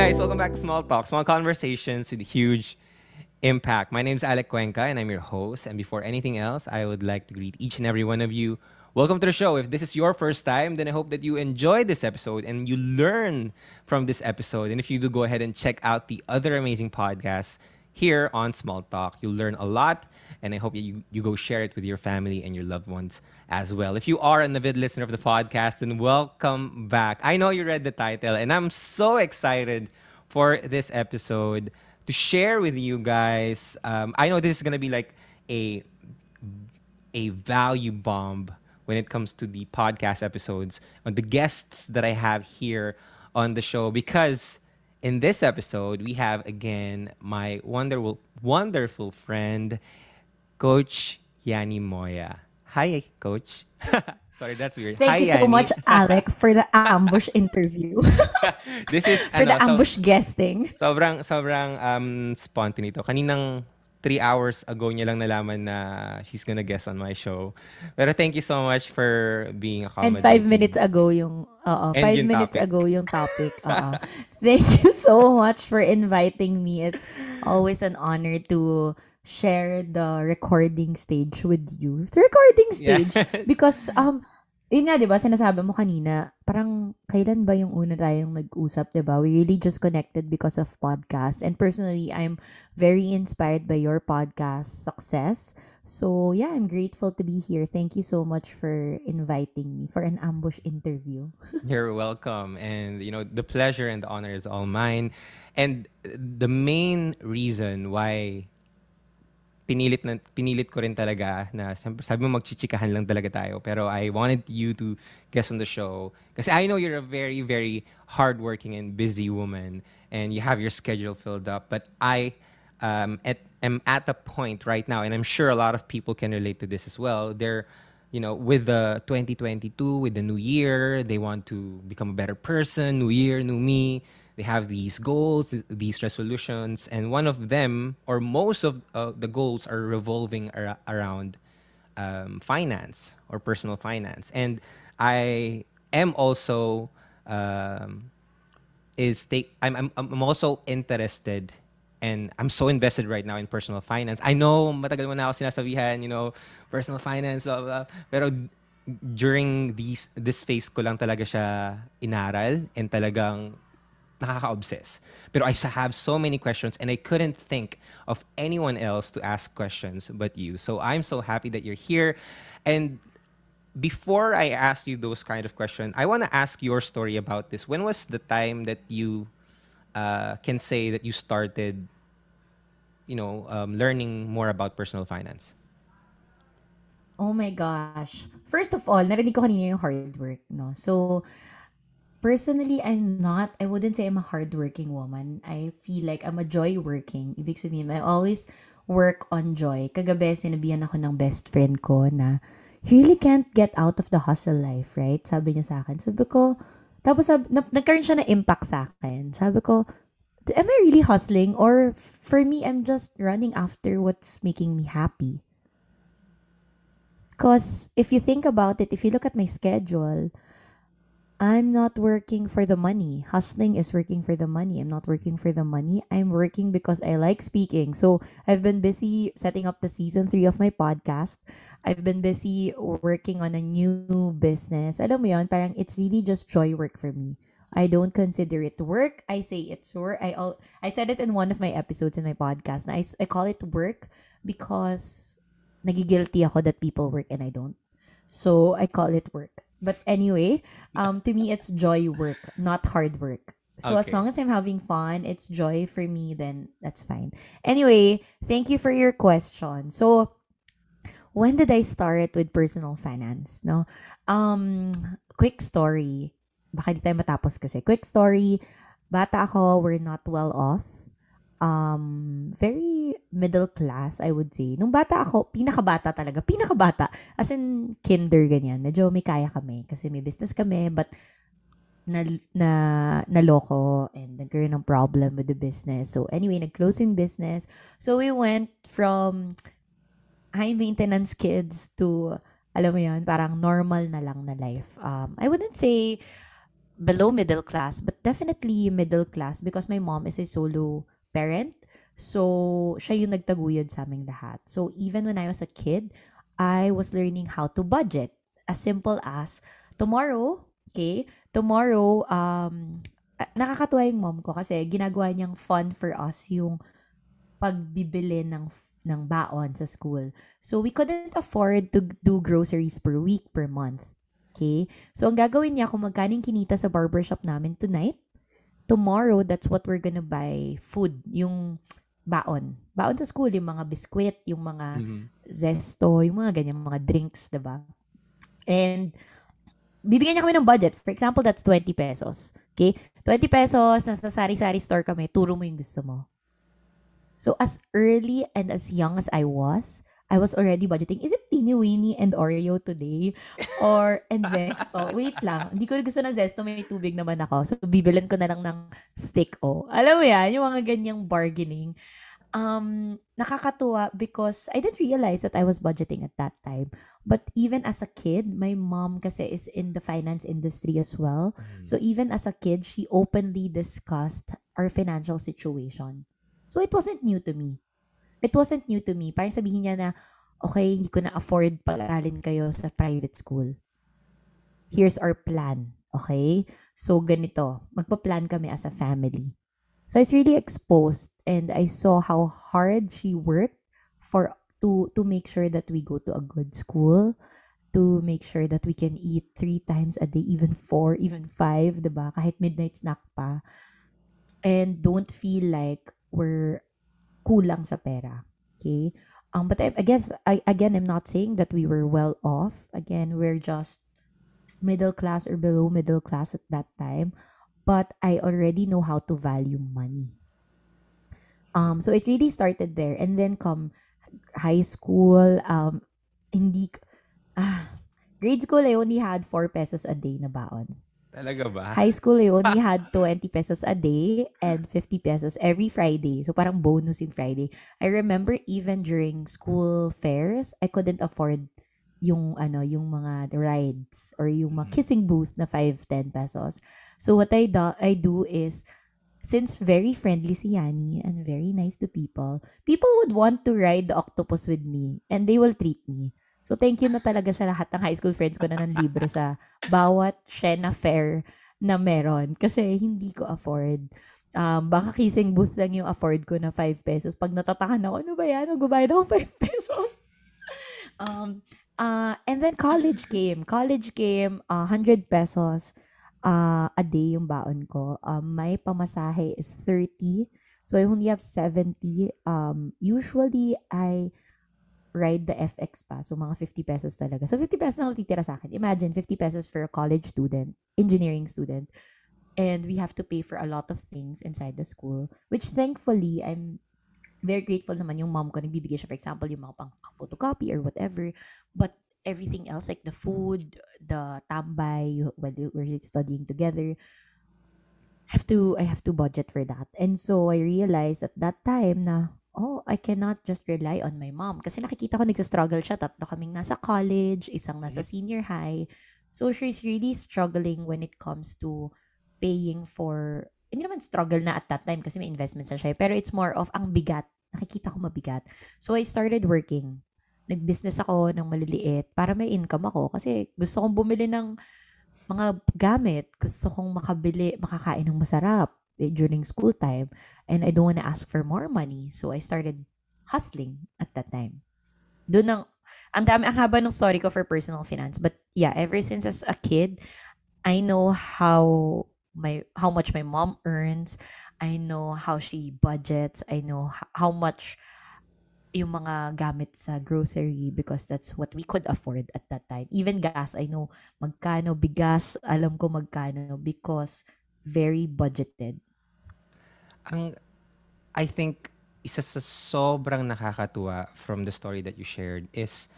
guys, welcome back to Small Talk, small conversations with huge impact. My name is Alec Cuenca and I'm your host. And before anything else, I would like to greet each and every one of you. Welcome to the show. If this is your first time, then I hope that you enjoyed this episode and you learn from this episode. And if you do, go ahead and check out the other amazing podcasts here on Small Talk. You'll learn a lot, and I hope you go share it with your family and your loved ones as well. If you are an avid listener of the podcast, then welcome back. I know you read the title, and I'm so excited for this episode to share with you guys. I know this is going to be like a value bomb when it comes to the podcast episodes on the guests that I have here on the show, because in this episode we have again my wonderful friend Coach Yanni Moya. Hi, Coach. Sorry, that's weird. Hi, Thank you so Yanni. much, Alec, for the ambush interview. This is For the ambush guesting. sobrang spontaneous ito. Kaninang 3 hours ago niya lang nalaman na she's gonna guest on my show. Pero thank you so much for being And accommodating. 5 minutes ago yung, And 5 yung minutes topic. ago yung topic. Thank you so much for inviting me. It's always an honor to share the recording stage with you. The recording stage. Yes. Because, yun nga, di ba, sinasabi mo kanina, parang kailan ba yung una tayong nag-usap, di ba? We really just connected because of podcasts. And personally, I'm very inspired by your podcast success. So, yeah, I'm grateful to be here. Thank you so much for inviting me for an ambush interview. You're welcome. And, the pleasure and the honor is all mine. And the main reason why pinilit ko rin talaga na sabi mo magchichikahan lang talaga tayo, pero I wanted you to guest on the show kasi I know you're a very, very hardworking and busy woman and you have your schedule filled up, but I am at a point right now, and I'm sure a lot of people can relate to this as well. They're with the 2022, with the new year, they want to become a better person. New year, new me. They have these goals, these resolutions, and one of them, or most of the goals, are revolving around finance or personal finance. And I am also I'm also interested, and I'm so invested right now in personal finance. I know matagal mo na ako sinasabihan, personal finance, blah, blah. Pero during this phase ko lang talaga siya inaral and talagang nakaka-obsess. Pero I have so many questions and I couldn't think of anyone else to ask questions but you. So I'm so happy that you're here. And before I ask you those kind of questions, I want to ask your story about this. When was the time that you can say that you started, learning more about personal finance? Oh my gosh. First of all, narinig ko kanina yung hard work, no? So, personally, I wouldn't say I'm a hardworking woman. I feel like I'm a joy working. Ibig sabihin, I always work on joy. Kagabi, sinabihan ako ng best friend ko na, you really can't get out of the hustle life, right? Sabi niya sa akin. Sabi ko, tapos nagkaroon siya ng impact sa akin. Sabi ko, am I really hustling? Or for me, I'm just running after what's making me happy. Because if you think about it, if you look at my schedule, I'm not working for the money. Hustling is working for the money. I'm not working for the money. I'm working because I like speaking. So I've been busy setting up the season 3 of my podcast. I've been busy working on a new business. Alam mo yun, parang it's really just joy work for me. I don't consider it work. I say it's work. I said it in one of my episodes in my podcast. Na I call it work because nagigilty ako that people work and I don't. So I call it work. But anyway, to me, it's joy work, not hard work. So as Okay. long as I'm having fun, it's joy for me, then that's fine. Anyway, thank you for your question. So, when did I start with personal finance? No, quick story. Baka di tayo matapos kasi. Quick story. Bata ako, we're not well off. Very middle class, I would say. Nung bata ako, pinakabata talaga. Pinakabata. As in, kinder, ganyan. Medyo may kaya kami. Kasi may business kami, but naloko and nagkaroon ng problem with the business. So, anyway, nag-close yung business. So, we went from high maintenance kids to, alam mo yun, parang normal na lang na life. I wouldn't say below middle class, but definitely middle class because my mom is a solo parent. So, siya yung nagtaguyod sa aming lahat. So, even when I was a kid, I was learning how to budget. As simple as, tomorrow, okay, tomorrow, nakakatuwa yung mom ko kasi ginagawa niyang fun for us yung pagbibili ng baon sa school. So, we couldn't afford to do groceries per week, per month. Okay? So, ang gagawin niya kung magkaning kinita sa barbershop namin tonight, tomorrow, that's what we're gonna buy food. Yung baon. Baon sa school, yung mga biskwit, yung mga Mhm. zesto, yung mga ganyan, mga drinks, diba? And, bibigyan niya kami ng budget. For example, that's 20 pesos. Okay? 20 pesos, nasa sari-sari store kami, turo mo yung gusto mo. So as early and as young as I was already budgeting. Is it Teeny Weeny and Oreo today? Or and Zesto? Wait lang. Hindi ko gusto ng Zesto. May tubig naman ako. So, bibilan ko na lang ng stick o. Alam mo yan, yung mga ganyang bargaining. Nakakatuwa because I didn't realize that I was budgeting at that time. But even as a kid, my mom kasi is in the finance industry as well. So Mhm. even as a kid, she openly discussed our financial situation. So it wasn't new to me. It wasn't new to me. Parang sabihin niya na, okay, hindi ko na afford pag-aralin kayo sa private school. Here's our plan. Okay? So ganito, magpa-plan kami as a family. So I was really exposed and I saw how hard she worked for to make sure that we go to a good school, to make sure that we can eat 3 times a day, even 4, even 5, diba? Kahit midnight snack pa. And don't feel like we're kulang sa pera. Okay? But I guess again I'm not saying that we were well off. Again, we're just middle class or below middle class at that time. But I already know how to value money. So it really started there, and then come high school. Hindi grade school I only had 4 pesos a day na baon. Talaga ba? High school, I only had 20 pesos a day and 50 pesos every Friday. So parang bonus in Friday. I remember even during school fairs, I couldn't afford yung mga rides or yung mga Mhm. kissing booth na 5-10 pesos. So what I do is, since very friendly si Yani and very nice to people would want to ride the octopus with me and they will treat me. So thank you na talaga sa lahat ng high school friends ko na nanlibre sa bawat Shena Fair na meron kasi hindi ko afford. Baka kissing booth lang yung afford ko na 5 pesos. Pag natatakan ako, ano ba yan? Magbabayad ako 5 pesos. um, and then college came. College came, 100 pesos a day yung baon ko. My pamasahe is 30. So I only have 70. Usually, I ride the FX pa. So, mga 50 pesos talaga. So, 50 pesos na natitira sa akin. Imagine, 50 pesos for a college student, engineering student. And we have to pay for a lot of things inside the school, which thankfully, I'm very grateful naman yung mom ko. Nagbibigay siya, for example, yung mga pang photocopy or whatever. But everything else, like the food, the tambay, when we're studying together, I have to budget for that. And so I realized at that time na, oh, I cannot just rely on my mom. Kasi nakikita ko nagsa-struggle siya. Tatlo kaming nasa college, isang nasa senior high. So she's really struggling when it comes to paying for, hindi naman struggle na at that time kasi may investments na siya. Pero it's more of ang bigat. Nakikita ko mabigat. So I started working. Nag-business ako ng maliliit para may income ako. Kasi gusto kong bumili ng mga gamit. Gusto kong makakain ng masarap during school time. And I don't want to ask for more money. So, I started hustling at that time. Doon ang haba ng story ko for personal finance. But yeah, ever since as a kid, I know how much my mom earns. I know how she budgets. I know how much yung mga gamit sa grocery because that's what we could afford at that time. Even gas, I know magkano. Bigas, alam ko magkano because very budgeted. Ang I think isa sa sobrang nakakatuwa from the story that you shared is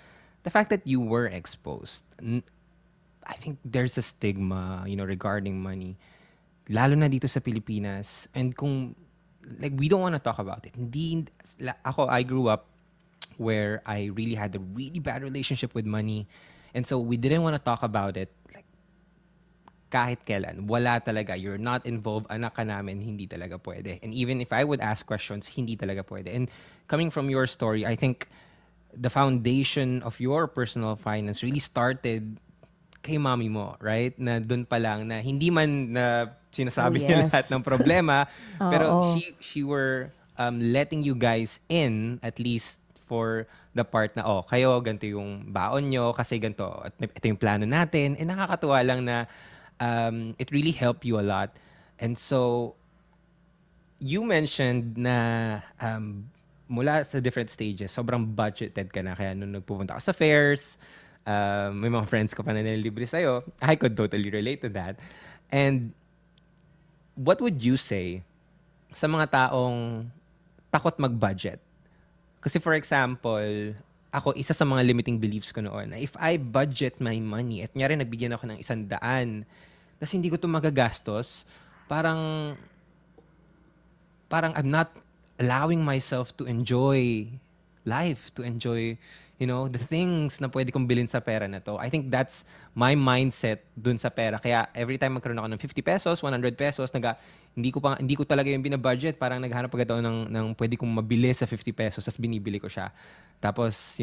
the fact that you were exposed. I think there's a stigma, regarding money. Lalo na dito sa Pilipinas. And kung, like, we don't want to talk about it. I grew up where I really had a really bad relationship with money. And so we didn't want to talk about it. Like, kahit kailan. Wala talaga. You're not involved. Anak ka namin. Hindi talaga pwede. And even if I would ask questions, hindi talaga pwede. And coming from your story, I think the foundation of your personal finance really started kay mommy mo, right? Na doon pa lang na hindi man na Oh, sinasabi niya lahat yes. ng problema, pero Oo. she were letting you guys in at least for the part na kayo ganito yung baon nyo kasi ganito at ito yung plano natin. Eh nakakatuwa lang na it really helped you a lot. And so you mentioned na mula sa different stages, sobrang budgeted ka na. Kaya nung nagpupunta ka sa fairs, may mga friends ko pa na nililibre sa'yo. I could totally relate to that. And what would you say sa mga taong takot mag-budget? Kasi for example, ako, isa sa mga limiting beliefs ko noon, na if I budget my money, at nyari nagbigyan ako ng 100, tapos hindi ko ito magagastos, parang I'm not allowing myself to enjoy life, to enjoy, the things na pwede kong bilhin sa pera na to. I think that's my mindset dun sa pera. Kaya every time magkaroon ako ng 50 pesos, 100 pesos, hindi ko talaga yung binabudget. Parang naghahanap agad ako ng pwede kong mabili sa 50 pesos, tapos binibili ko siya. Tapos,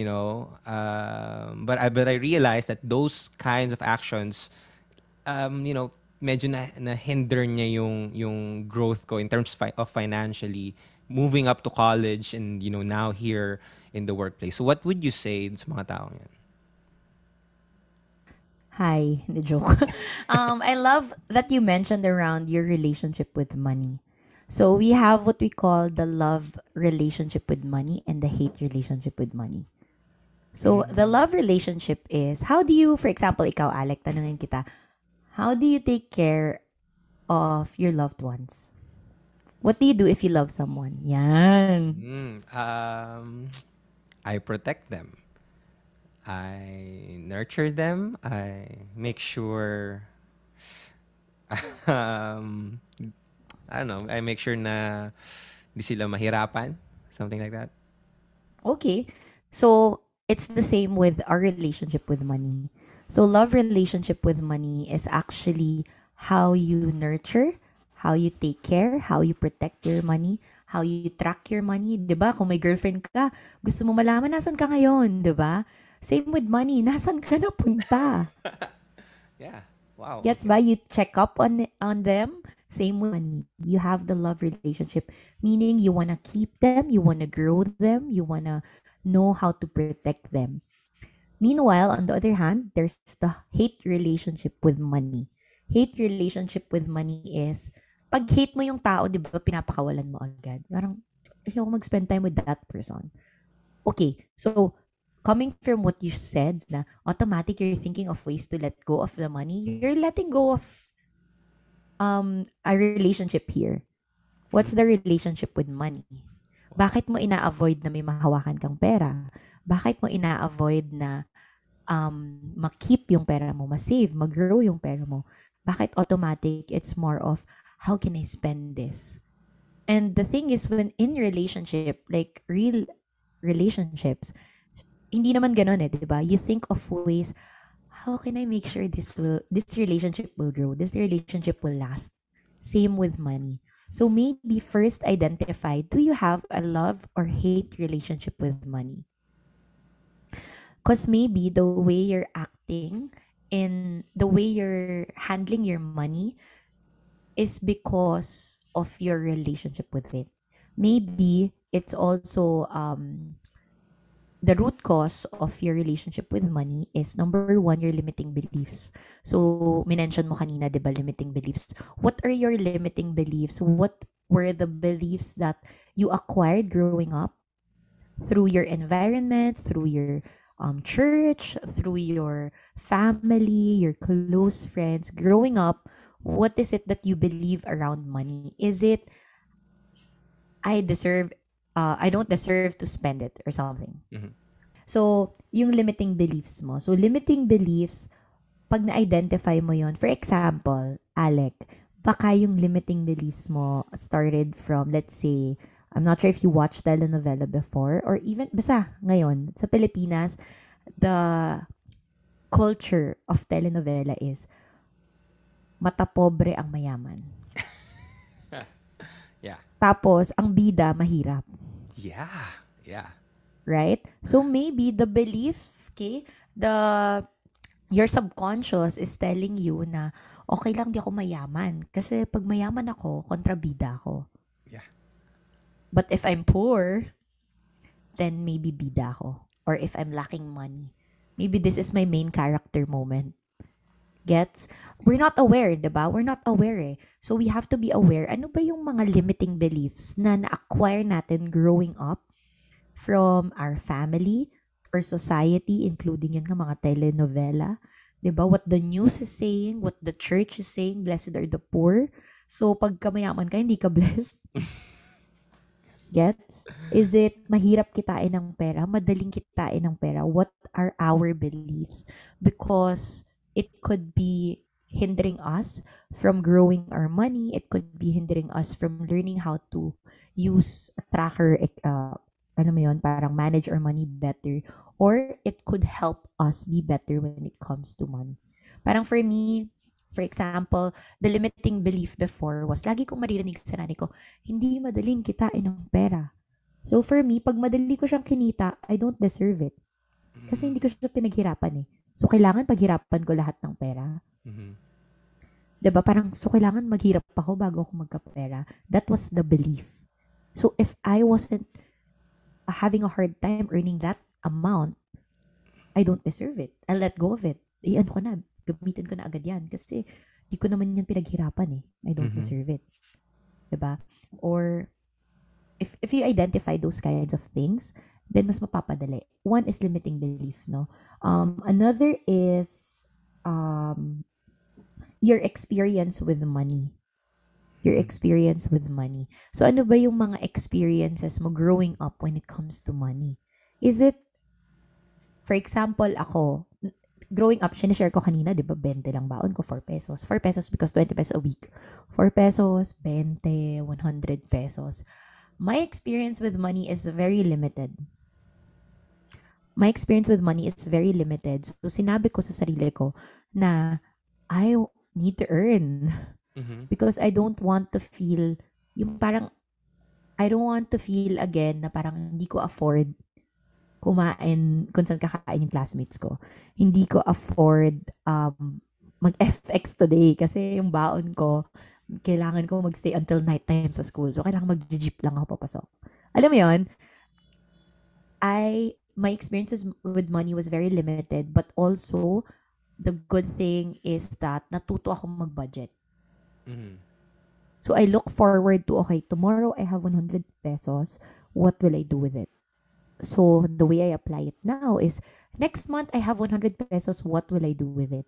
but I realized that those kinds of actions, medyo na hinder niya yung growth ko in terms of financially moving up to college and now here in the workplace. So what would you say sa mga taong yan? Hi, the joke. I love that you mentioned around your relationship with money. So we have what we call the love relationship with money and the hate relationship with money. So the love relationship is, how do you, for example, ikaw, Alec, tanungin kita, how do you take care of your loved ones? What do you do if you love someone? Yan. I protect them. I nurture them. I make sure I don't know, I make sure na di sila mahirapan, something like that. Okay. So it's the same with our relationship with money. So love relationship with money is actually how you nurture, how you take care, how you protect your money, how you track your money. 'Di ba? Kung may girlfriend ka, gusto mo malaman nasan ka ngayon, 'di ba? Same with money, nasan ka na punta? Yeah. Wow. Gets Okay. ba? You check up on them. Same with money. You have the love relationship, meaning you want to keep them, you want to grow them, you want to know how to protect them. Meanwhile, on the other hand, there's the hate relationship with money. Hate relationship with money is, pag hate mo yung tao, di ba, pinapakawalan mo agad. Parang, ayoko mag-spend time with that person. Okay, so, coming from what you said, na automatic you're thinking of ways to let go of the money, you're letting go of a relationship here. What's the relationship with money? Bakit mo ina-avoid na may mahawakan kang pera? Bakit mo ina-avoid na ma-keep yung pera mo, ma-save, mag-grow yung pera mo? Bakit automatic? It's more of, how can I spend this? And the thing is, when in relationship, like real relationships, hindi naman ganun di ba? You think of ways, how can I make sure this relationship will grow, this relationship will last? Same with money. So maybe first identify, do you have a love or hate relationship with money? Because maybe the way you're acting, in the way you're handling your money, is because of your relationship with it. Maybe it's also the root cause of your relationship with money is, number one, your limiting beliefs. So, minention mo kanina, di ba, limiting beliefs. What are your limiting beliefs? What were the beliefs that you acquired growing up through your environment, through your church, through your family, your close friends? Growing up, what is it that you believe around money? Is it, I don't deserve to spend it or something? So, yung limiting beliefs mo. So, limiting beliefs, pag na-identify mo yon, for example, Alec, baka yung limiting beliefs mo started from, let's say, I'm not sure if you watched telenovela before, or even, basta ngayon, sa Pilipinas, the culture of telenovela is, mata pobre ang mayaman. Yeah. Tapos, ang bida, mahirap. Yeah. Yeah. Right? So, maybe the belief, okay, your subconscious is telling you na, okay lang di ako mayaman. Kasi pag mayaman ako, kontrabida ako. Yeah. But if I'm poor, then maybe bida ako. Or if I'm lacking money, maybe this is my main character moment. Gets? We're not aware, diba? We're not aware eh. So we have to be aware, ano ba yung mga limiting beliefs na na-acquire natin growing up from our family or society, including yun nga mga telenovela. Diba? What the news is saying, what the church is saying, blessed are the poor. So pag kamayaman ka, hindi ka blessed. Gets? Is it mahirap kitain ng pera? Madaling kitain ng pera? What are our beliefs? Because it could be hindering us from growing our money. It could be hindering us from learning how to use a tracker, alam mo yun, parang manage our money better. Or it could help us be better when it comes to money. Parang for me, for example, the limiting belief before was, lagi kong maririnig sa nanay ko, hindi madaling kitain ng pera. So for me, pag madali ko siyang kinita, I don't deserve it. Kasi hindi ko siya pinaghirapan eh. So kailangan paghirapan ko lahat ng pera. Mm-hmm. Diba? Parang, so kailangan maghirap ako bago ako magkapera. That was the belief. So if I wasn't having a hard time earning that amount, I don't deserve it. I'll let go of it. Ano ko na, gamitin ko na agad yan. Kasi, di ko naman yan pinaghirapan eh. I don't deserve it. Diba? Or, if you identify those kinds of things, then mas mapapadali. One is limiting belief, no? Another is, your experience with money. Your experience with money. So, ano ba yung mga experiences mo growing up when it comes to money? Is it, for example, ako, growing up, sinishare ko kanina, di ba, 20 lang baon ko, 4 pesos. 4 pesos because 20 pesos a week. 4 pesos, 20, 100 pesos. My experience with money is very limited. My experience with money is very limited. So, sinabi ko sa sarili ko na I need to earn. Because I don't want to feel, yung parang, I don't want to feel again na parang hindi ko afford kumain kung saan kakain yung classmates ko. Hindi ko afford mag-FX today kasi yung baon ko, kailangan ko magstay until nighttime sa school. So, kailangan mag-jeep lang ako papasok. Alam mo yun? My experiences with money was very limited, but also, the good thing is that natuto ako mag-budget. So I look forward to, okay, tomorrow I have 100 pesos. What will I do with it? So the way I apply it now is, next month I have 100 pesos. What will I do with it?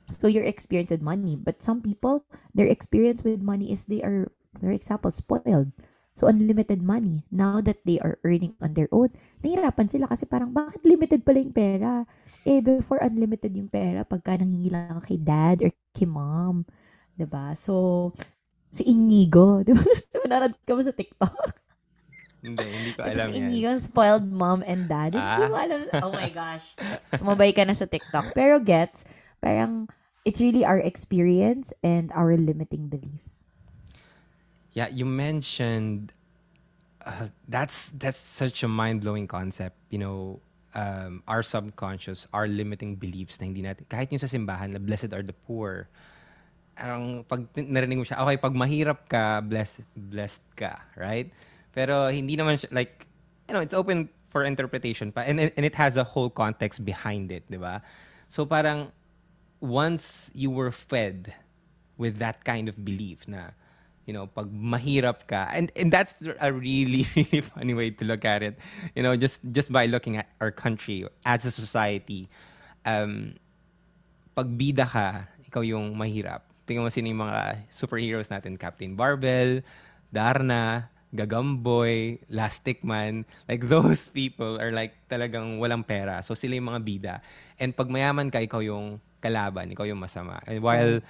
So your experience with money. But some people, their experience with money is they are, for example, spoiled. So unlimited money. Now that they are earning on their own, nahihirapan sila kasi parang, bakit limited pala yung pera? Before unlimited yung pera, pagka nanghingi lang kay dad or kay mom. Diba? So, si Inigo, diba? Narad ka ba sa TikTok? Hindi ko Diba alam si yan. Inigo, spoiled mom and dad? Hindi mo alam. Oh my gosh. Sumabay ka na sa TikTok. Pero gets, parang, it's really our experience and our limiting beliefs. Yeah, you mentioned, that's such a mind-blowing concept. You know, our subconscious, our limiting beliefs na hindi natin, kahit yung sa simbahan na blessed are the poor, parang pag narinig mo siya, okay, pag mahirap ka, blessed ka, right? Pero hindi naman siya, like, you know, it's open for interpretation pa, and it has a whole context behind it, di ba? So parang, once you were fed with that kind of belief na, you know, pag mahirap ka, and that's a really, really funny way to look at it, you know, just by looking at our country as a society, pag bida ka, ikaw yung mahirap. Tingnan mo sino yung mga superheroes natin, Captain Barbell, Darna, Gagamboy, Lastic Man, like those people are like talagang walang pera. So sila yung mga bida. And pag mayaman ka, ikaw yung kalaban, ikaw yung masama. And while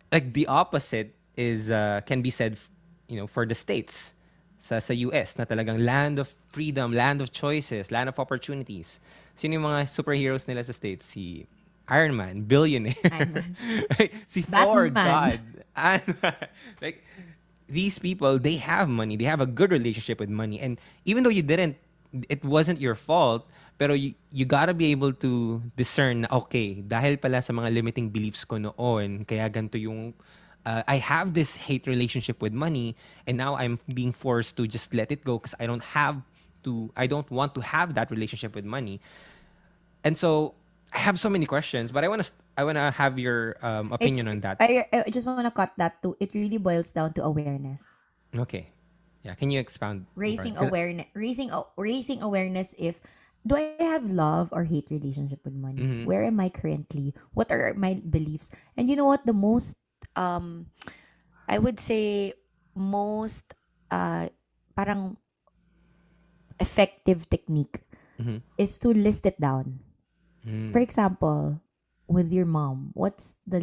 like the opposite is can be said, you know, for the states sa US na talagang land of freedom, land of choices, land of opportunities. Sino yung mga superheroes nila sa states? Si Iron Man, billionaire. Iron Man. Right? Si Thor, Batman. God. And like these people, they have money. They have a good relationship with money. And even though you didn't, it wasn't your fault, pero you gotta be able to discern na, okay, dahil pala sa mga limiting beliefs ko noon, kaya ganito yung, I have this hate relationship with money, and now I'm being forced to just let it go because I don't want to have that relationship with money. And so I have so many questions, but I wanna have your It, opinion on that. I just want to cut that to, it really boils down to awareness. Okay. Yeah, can you expound more? Raising awareness, raising awareness if, do I have love or hate relationship with money? Mhm. Where am I currently? What are my beliefs? And you know what, the most I would say most parang effective technique Mhm. is to list it down. Mm. For example, with your mom, what's the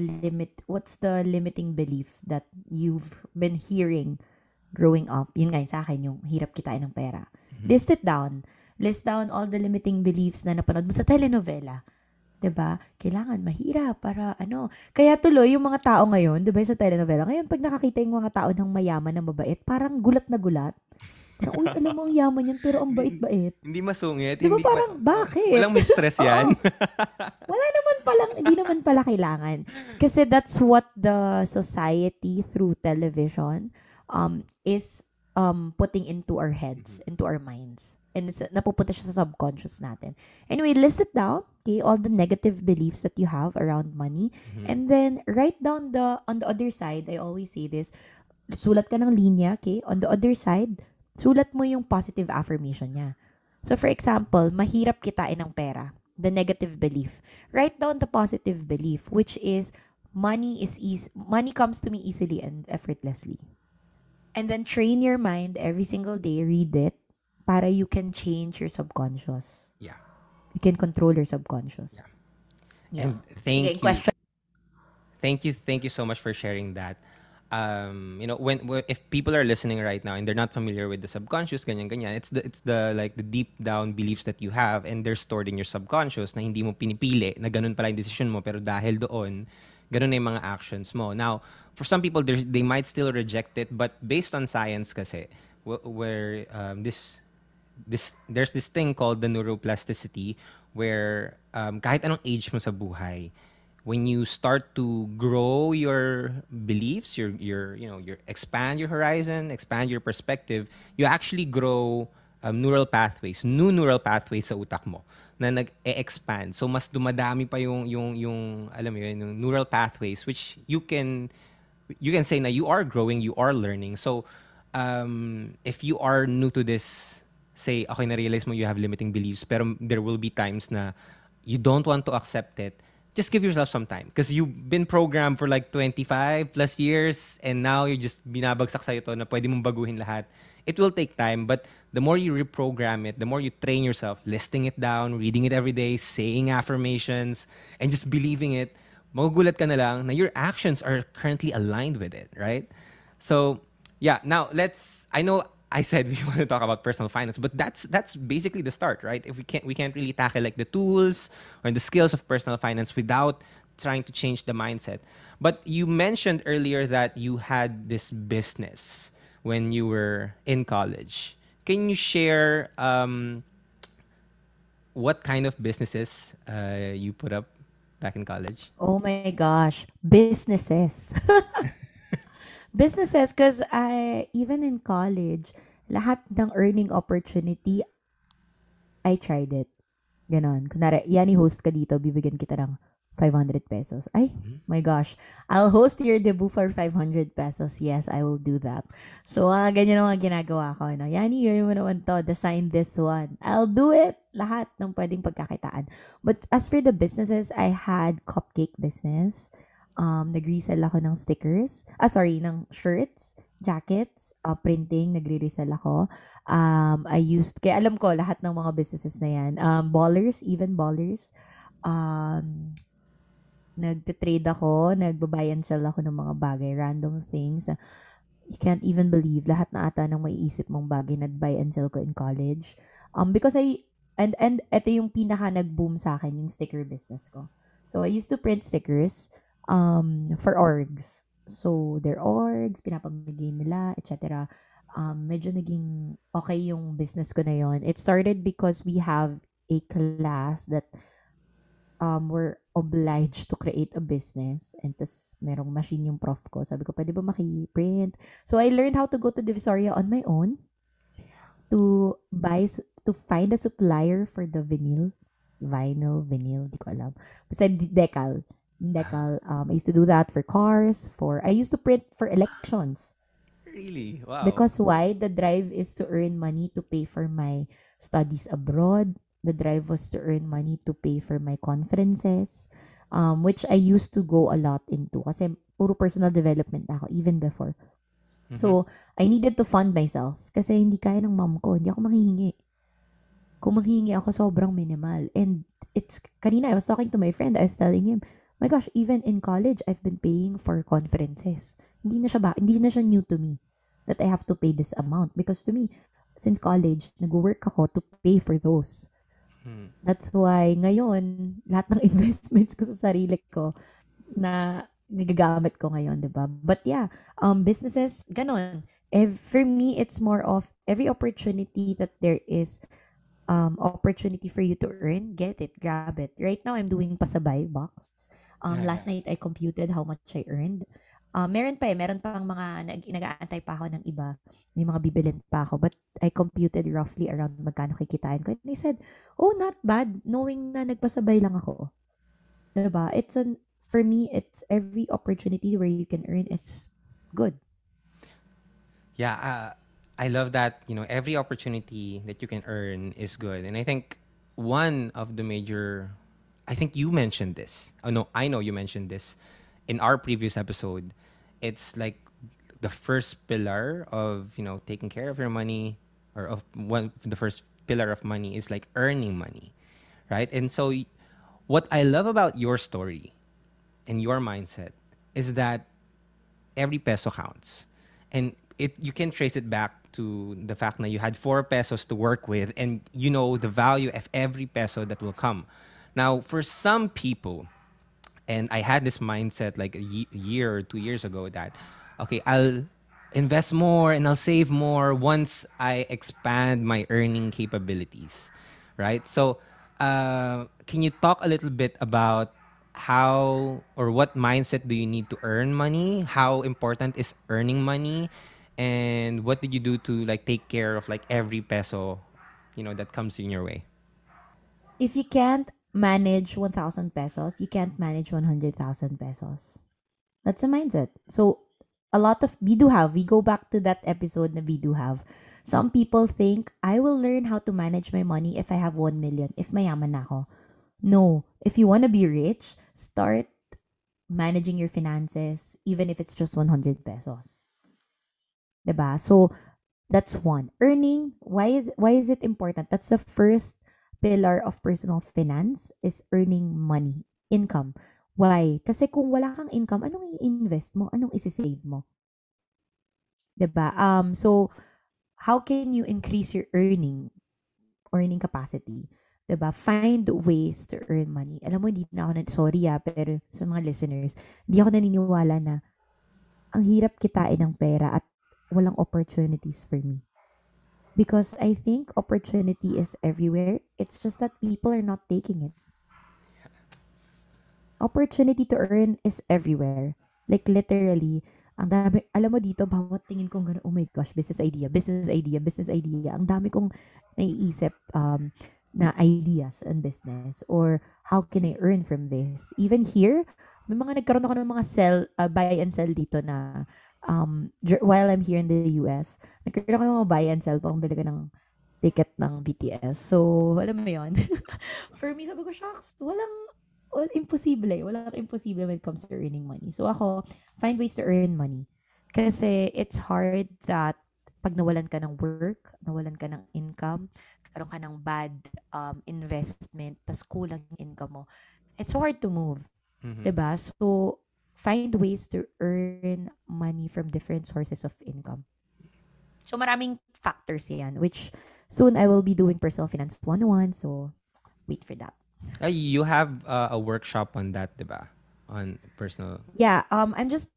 limiting belief that you've been hearing growing up? Yun nga yun sa akin, yung hirap kitain ng pera. List it down. List down all the limiting beliefs na napanood mo sa telenovela. 'Di ba? Kailangan mahirap para ano. Kaya tuloy yung mga tao ngayon, 'di ba, sa telenovela, ngayon pag nakakita yung mga tao ng mayaman na mabait, parang gulat na gulat. Parang, uy, alam mo, ang yaman yan, pero ang bait-bait. Hindi masungit, Di ba hindi parang, bakit? walang mistress yan. Hindi naman pala kailangan. Kasi that's what the society through television is putting into our heads, into our minds. And napupunta siya sa subconscious natin. Anyway, list it down, okay, all the negative beliefs that you have around money. And then, write down on the other side, I always say this, sulat ka ng linya, okay? On the other side, sulat mo yung positive affirmation niya. So, for example, mahirap kitain ng pera. The negative belief. Write down the positive belief, which is, money comes to me easily and effortlessly. And then, train your mind every single day, read it, para you can change your subconscious. Yeah. You can control your subconscious. Yeah. And thank Okay, you. question. Thank you so much for sharing that. When if people are listening right now and they're not familiar with the subconscious, ganyan ganyan, it's the like the deep down beliefs that you have, and they're stored in your subconscious na hindi mo pinipili, na ganun pala yung decision mo, pero dahil doon, ganun na yung mga actions mo. Now, for some people, they might still reject it, but based on science kasi, where there's this thing called the neuroplasticity, where kahit anong age mo sa buhay, when you start to grow your beliefs, your expand your horizon, expand your perspective, you actually grow new neural pathways sa utak mo na nag-expand. So mas dumadami pa yung alam mo yun, yung neural pathways, which you can say na you are growing, you are learning. So if you are new to this, say, okay, na-realize mo you have limiting beliefs, pero there will be times na you don't want to accept it, just give yourself some time. Because you've been programmed for like 25 plus years, and now you're just binabagsak sa'yo to na pwede mong baguhin lahat. It will take time, but the more you reprogram it, the more you train yourself, listing it down, reading it every day, saying affirmations, and just believing it, magugulat ka na lang na your actions are currently aligned with it, right? So, yeah, now I know I said we want to talk about personal finance, but that's basically the start, right? If we can't really tackle like the tools or the skills of personal finance without trying to change the mindset. But you mentioned earlier that you had this business when you were in college. Can you share what kind of businesses you put up back in college? Oh my gosh, businesses. Businesses, because even in college, lahat ng earning opportunity, I tried it. Ganon. Kunwari, yani host ka dito, bibigyan kita ng 500 pesos. Ay, my gosh. I'll host your debut for 500 pesos. Yes, I will do that. So, ganyan ang mga ginagawa ko. No? Yani, yun mo naman to. Design this one. I'll do it. Lahat ng pwedeng pagkakitaan. But as for the businesses, I had cupcake business. Nag-resell ako ng stickers. Ng shirts, jackets, printing, nagre-resell ako. Kaya alam ko lahat ng mga businesses na yan. Ballers, nagte-trade ako, nagbabuy and sell ako ng mga bagay, random things. You can't even believe lahat na ata ng maiisip mong bagay nag-buy and sell ko in college. Because ito yung pinaka nag-boom sa akin, yung sticker business ko. So I used to print stickers for orgs. So their orgs, pinapamigay nila, etc. Medyo naging okay yung business ko na yon. It started because we have a class that were obliged to create a business, and tas merong machine yung prof ko. Sabi ko, pwede ba maki-print? So I learned how to go to Divisoria on my own to to find a supplier for the vinyl, di ko alam. Basta decal. Yung decal, I used to do that for cars, I used to print for elections. Really? Wow. Because why? The drive is to earn money to pay for my studies abroad. The drive was to earn money to pay for my conferences, which I used to go a lot into. Kasi puro personal development ako, even before. Mm-hmm. So, I needed to fund myself. Kasi hindi kaya ng mom ko. Hindi ako manghihingi. Kung manghihingi ako, sobrang minimal. And kanina I was talking to my friend. I was telling him, my gosh, even in college, I've been paying for conferences. Hindi na siya new to me that I have to pay this amount. Because to me, since college, nag-work ako to pay for those. Mm. That's why, ngayon, lahat ng investments ko sa sarili ko na nagagamit ko ngayon, di ba? But yeah, businesses, ganon. For me, it's more of every opportunity that there is opportunity for you to earn, get it, grab it. Right now, I'm doing pasabay box. Yeah. Last night, I computed how much I earned. Meron pang mga nag-aantay pa ako ng iba. May mga bibilin pa ako. But I computed roughly around magkano kikitain ko. And they said, oh, not bad, knowing na nagpasabay lang ako. Diba? For me, it's every opportunity where you can earn is good. Yeah, I love that, every opportunity that you can earn is good. And I think one of the major, I think you mentioned this. Oh, no, I know you mentioned this in our previous episode. It's like the first pillar of, taking care of your money, or of the first pillar of money is like earning money, right? And so what I love about your story and your mindset is that every peso counts. And you can trace it back to the fact that you had 4 pesos to work with, and you know the value of every peso that will come. Now, for some people, and I had this mindset like a year or 2 years ago that, okay, I'll invest more and I'll save more once I expand my earning capabilities, right? So, can you talk a little bit about how or what mindset do you need to earn money? How important is earning money? And what did you do to like take care of like every peso, that comes in your way? If you can't manage 1,000 pesos, you can't manage 100,000 pesos. That's a mindset. So, a lot of, we go back to that episode na we do have. Some people think, I will learn how to manage my money if I have 1 million, if mayaman na ako. No. If you want to be rich, start managing your finances, even if it's just 100 pesos. Diba? So, that's one. Earning, why is it important? That's the first pillar of personal finance is earning money, income. Why? Kasi kung wala kang income, anong i-invest mo? Anong isi-save mo? 'Di ba? So how can you increase your earning capacity? 'Di ba? Find ways to earn money. Alam mo, hindi na ako sorry pero sa mga listeners, hindi ako naniniwala na ang hirap kitain ng pera at walang opportunities for me. Because I think opportunity is everywhere. It's just that people are not taking it. Opportunity to earn is everywhere. Like literally, ang dami, alam mo dito, bawat tingin kong gano'n, oh my gosh, business idea, business idea, business idea. Ang dami kong naiisip na ideas and business or how can I earn from this. Even here, may mga nagkaroon ako ng mga buy and sell dito na while I'm here in the US, nagkaroon ako ng mga buy and sell pang bili ka ng ticket ng BTS. So, alam mo yon. For me, sabi ko, shucks, imposible. Walang imposible when it comes to earning money. So ako, find ways to earn money. Kasi it's hard that pag nawalan ka ng work, nawalan ka ng income, karoon ka ng bad investment, tas kulang yung income mo, it's hard to move. Mm-hmm. Diba? So, find ways to earn money from different sources of income. So, maraming factors yan, which soon I will be doing personal finance 101. So, wait for that. You have a workshop on that, diba? On personal. Yeah, I'm just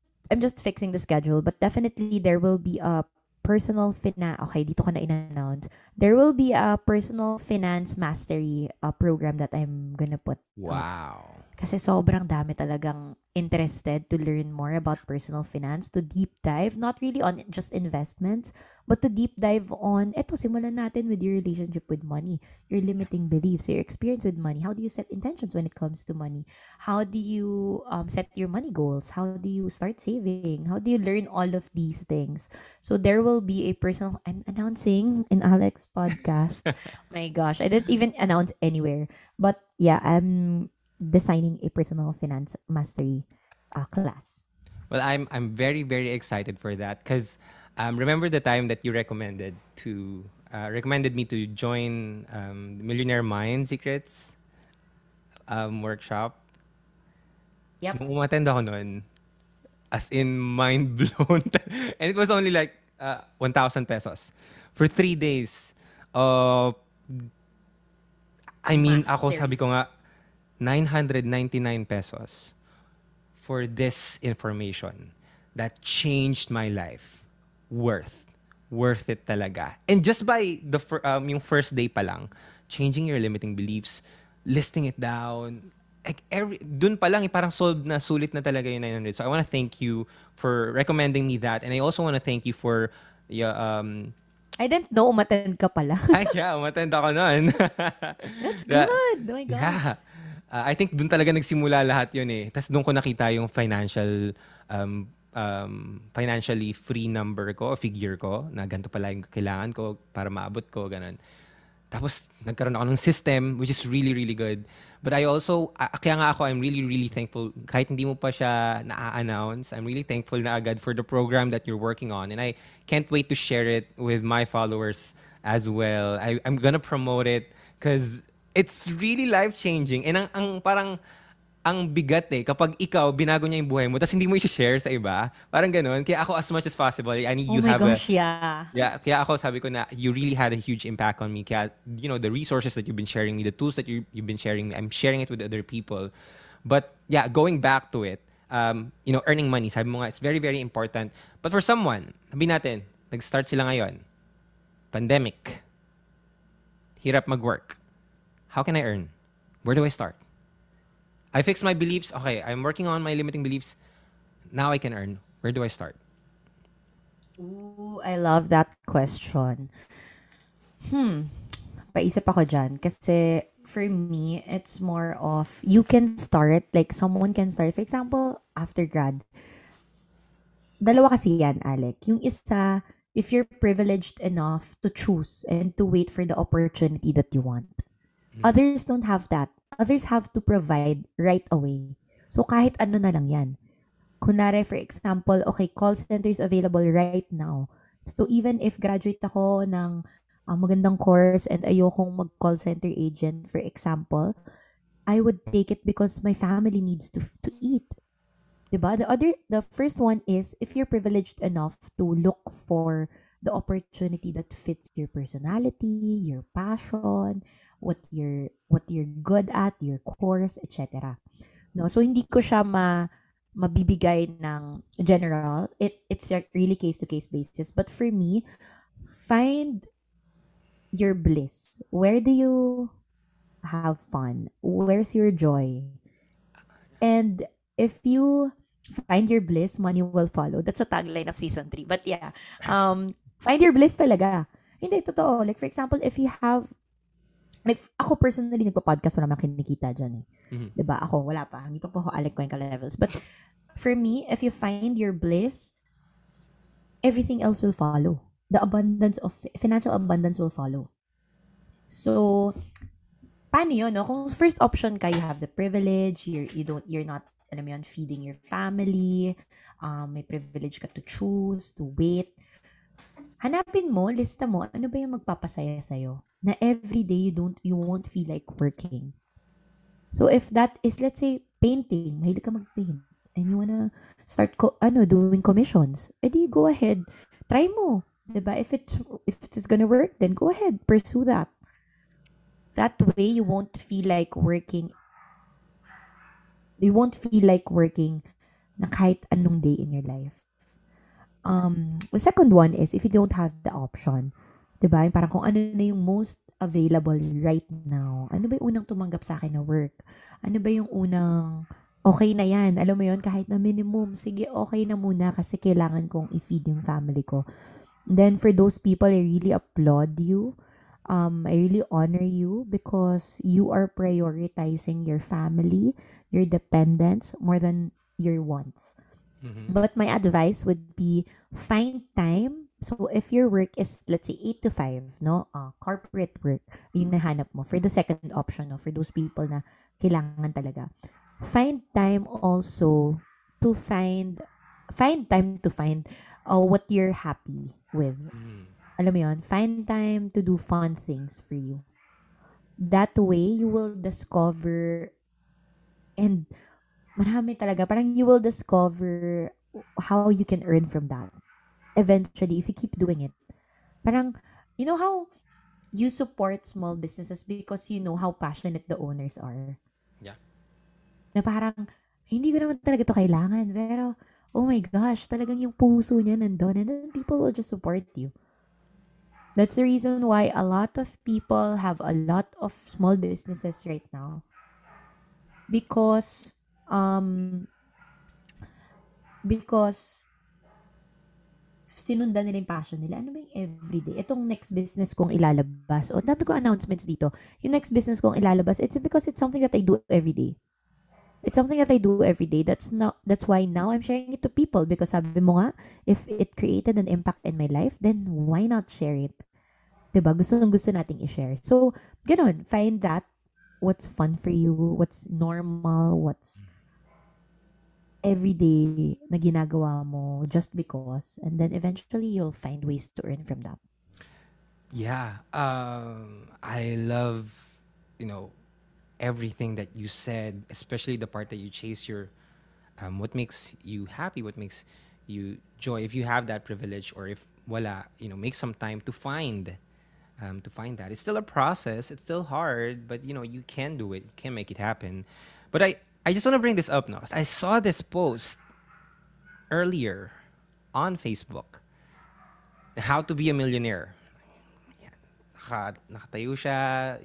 fixing the schedule, but definitely there will be a personal finance. Okay, dito ko na in-announce. There will be a personal finance mastery program that I'm gonna put up. Wow. Kasi sobrang dami talagang interested to learn more about personal finance, to deep dive, not really on just investments, but to deep dive on, eto, simulan natin with your relationship with money, your limiting beliefs, your experience with money. How do you set intentions when it comes to money? How do you set your money goals? How do you start saving? How do you learn all of these things? So there will be a personal, I'm announcing in Alex podcast. My gosh, I didn't even announce anywhere. But yeah, I'm designing a personal finance mastery class. Well, I'm very very excited for that because remember the time that you recommended me to join Millionaire Mind Secrets workshop. Yep. Nung umattend ako nun, as in mind blown, and it was only like 1,000 pesos for 3 days. Uh, I mean, ako sabi Mastery. ko nga 999 pesos for this information that changed my life. Worth. Worth it talaga. And just by yung first day pa lang, changing your limiting beliefs, listing it down, like dun pa lang, parang solved na, sulit na talaga yung 900. So I want to thank you for recommending me that. And I also want to thank you for, yeah, I didn't know umattend ka pala. yeah, umattend ako nun. That's That, good. Oh my gosh. yeah. I think doon talaga nagsimula lahat yun eh. Tapos doon ko nakita yung financially free number ko, figure ko, na ganito pala yung kailangan ko para maabot ko, ganun. Tapos nagkaroon ako ng system, which is really, really good. But I also, kaya nga ako, I'm really, really thankful. Kahit hindi mo pa siya na-announce, I'm really thankful na agad for the program that you're working on. And I can't wait to share it with my followers as well. I'm gonna promote it because it's really life-changing. And ang parang, ang bigat eh, kapag ikaw, binago niya yung buhay mo, tapos hindi mo i-share sa iba. Parang ganun. Kaya ako, as much as possible, I need Oh you my have a, gosh, yeah. yeah, kaya ako sabi ko na you really had a huge impact on me. Kaya, the resources that you've been sharing me, the tools that you've been sharing me, I'm sharing it with other people. But yeah, going back to it, earning money, sabi mo nga, it's very, very important. But for someone, sabi natin, nag-start sila ngayon, pandemic, hirap mag-work. How can I earn? Where do I start? I fixed my beliefs. Okay, I'm working on my limiting beliefs. Now I can earn. Where do I start? Ooh, I love that question. Paisip ako dyan. Kasi for me, it's more of you can start, like someone can start. For example, after grad. Dalawa kasi yan, Alec. Yung isa, if you're privileged enough to choose and to wait for the opportunity that you want. Others don't have that. Others have to provide right away. So kahit ano na lang yan. Kunwari, for example, okay, call center is available right now. So even if graduate ako ng magandang course and ayokong mag-call center agent, for example, I would take it because my family needs to eat. Diba? The first one is if you're privileged enough to look for the opportunity that fits your personality, your passion, what you're good at, your course, etc. No, so hindi ko siya mabibigay ng general. It's a really case to case basis. But for me, find your bliss. Where do you have fun? Where's your joy? And if you find your bliss, money will follow. That's a tagline of season 3. But yeah, find your bliss talaga. Hindi, totoo. Like, for example, if you have, like, ako personally, nagpa-podcast, wala naman kinikita dyan eh. Mhm. Diba? Ako, wala pa. Hindi pa po ako Alec Cuenca levels. But for me, if you find your bliss, everything else will follow. The abundance of, financial abundance will follow. So, paano yun, no? Kung first option ka, you have the privilege, you're not, alam mo yun, feeding your family, may privilege ka to choose, to wait. Hanapin mo, lista mo, ano ba yung magpapasaya sa'yo? Na everyday you won't feel like working. So if that is, let's say, painting, mahilig ka mag-paint, and you wanna start doing commissions, edi go ahead, try mo. Diba? If it's gonna work, then go ahead, pursue that. That way, you won't feel like working na kahit anong day in your life. The second one is if you don't have the option, 'di ba? Yung parang kung ano na yung most available right now. Ano ba yung unang tumanggap sa akin na work? Ano ba yung unang okay na yan? Alam mo yon kahit na minimum, sige, okay na muna kasi kailangan kong i-feed yung family ko. Then for those people, I really applaud you. I really honor you because you are prioritizing your family, your dependents more than your wants. Mm-hmm. But my advice would be find time. So if your work is let's say 8 to 5, no? Corporate work, yung nahanap mo for the second option, no? For those people na kailangan talaga. Find time also to find what you're happy with. Mm-hmm. Alam mo yun? Find time to do fun things for you. That way, you will discover and marami talaga. Parang you will discover how you can earn from that. Eventually, if you keep doing it. Parang, you know how you support small businesses because you know how passionate the owners are. Yeah. Na parang, hindi ko naman talaga to kailangan. Pero, oh my gosh, talagang yung puso niya nandun. And then people will just support you. That's the reason why a lot of people have a lot of small businesses right now. Because, because sinundan nila yung passion nila. Ano ba yung everyday? Itong next business kong ilalabas. O, dami ko announcements dito. Yung next business kong ilalabas, it's because it's something that I do every day. It's something that I do every day. That's why now I'm sharing it to people because sabi mo nga, if it created an impact in my life, then why not share it? 'Di ba? Gusto nating i-share. So, ganun, find that what's fun for you, what's normal, what's everyday na ginagawa mo just because, and then eventually you'll find ways to earn from that. Yeah. I love, everything that you said, especially the part that you chase your, what makes you happy, what makes you joy. If you have that privilege, or if wala, make some time to find that. It's still a process. It's still hard, but you can do it. You can make it happen. But I just want to bring this up now. I saw this post earlier on Facebook. How to be a millionaire. Yan. Nakatayo siya,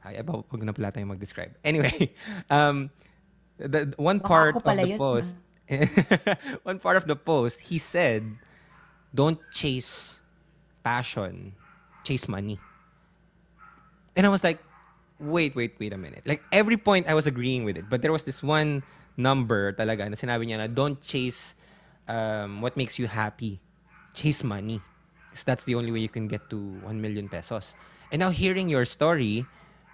ay, wag na pala tayong mag-describe. Anyway, the one Baka part ako of pala the yun, post, one part of the post, he said, don't chase passion, chase money. And I was like, wait a minute. Like, every point I was agreeing with it. But there was this one number talaga na sinabi niya na don't chase what makes you happy. Chase money. Because that's the only way you can get to 1 million pesos. And now hearing your story,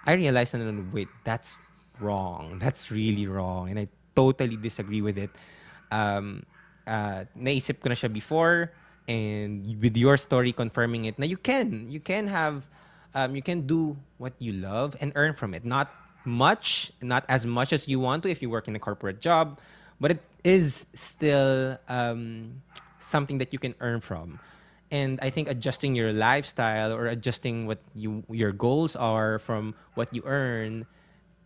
I realized, no, wait, that's wrong. That's really wrong. And I totally disagree with it. Naisip ko na siya before, and with your story confirming it, na you can have, you can do what you love and earn from it. Not much, not as much as you want to if you work in a corporate job, but it is still something that you can earn from. And I think adjusting your lifestyle, or adjusting what your goals are from what you earn,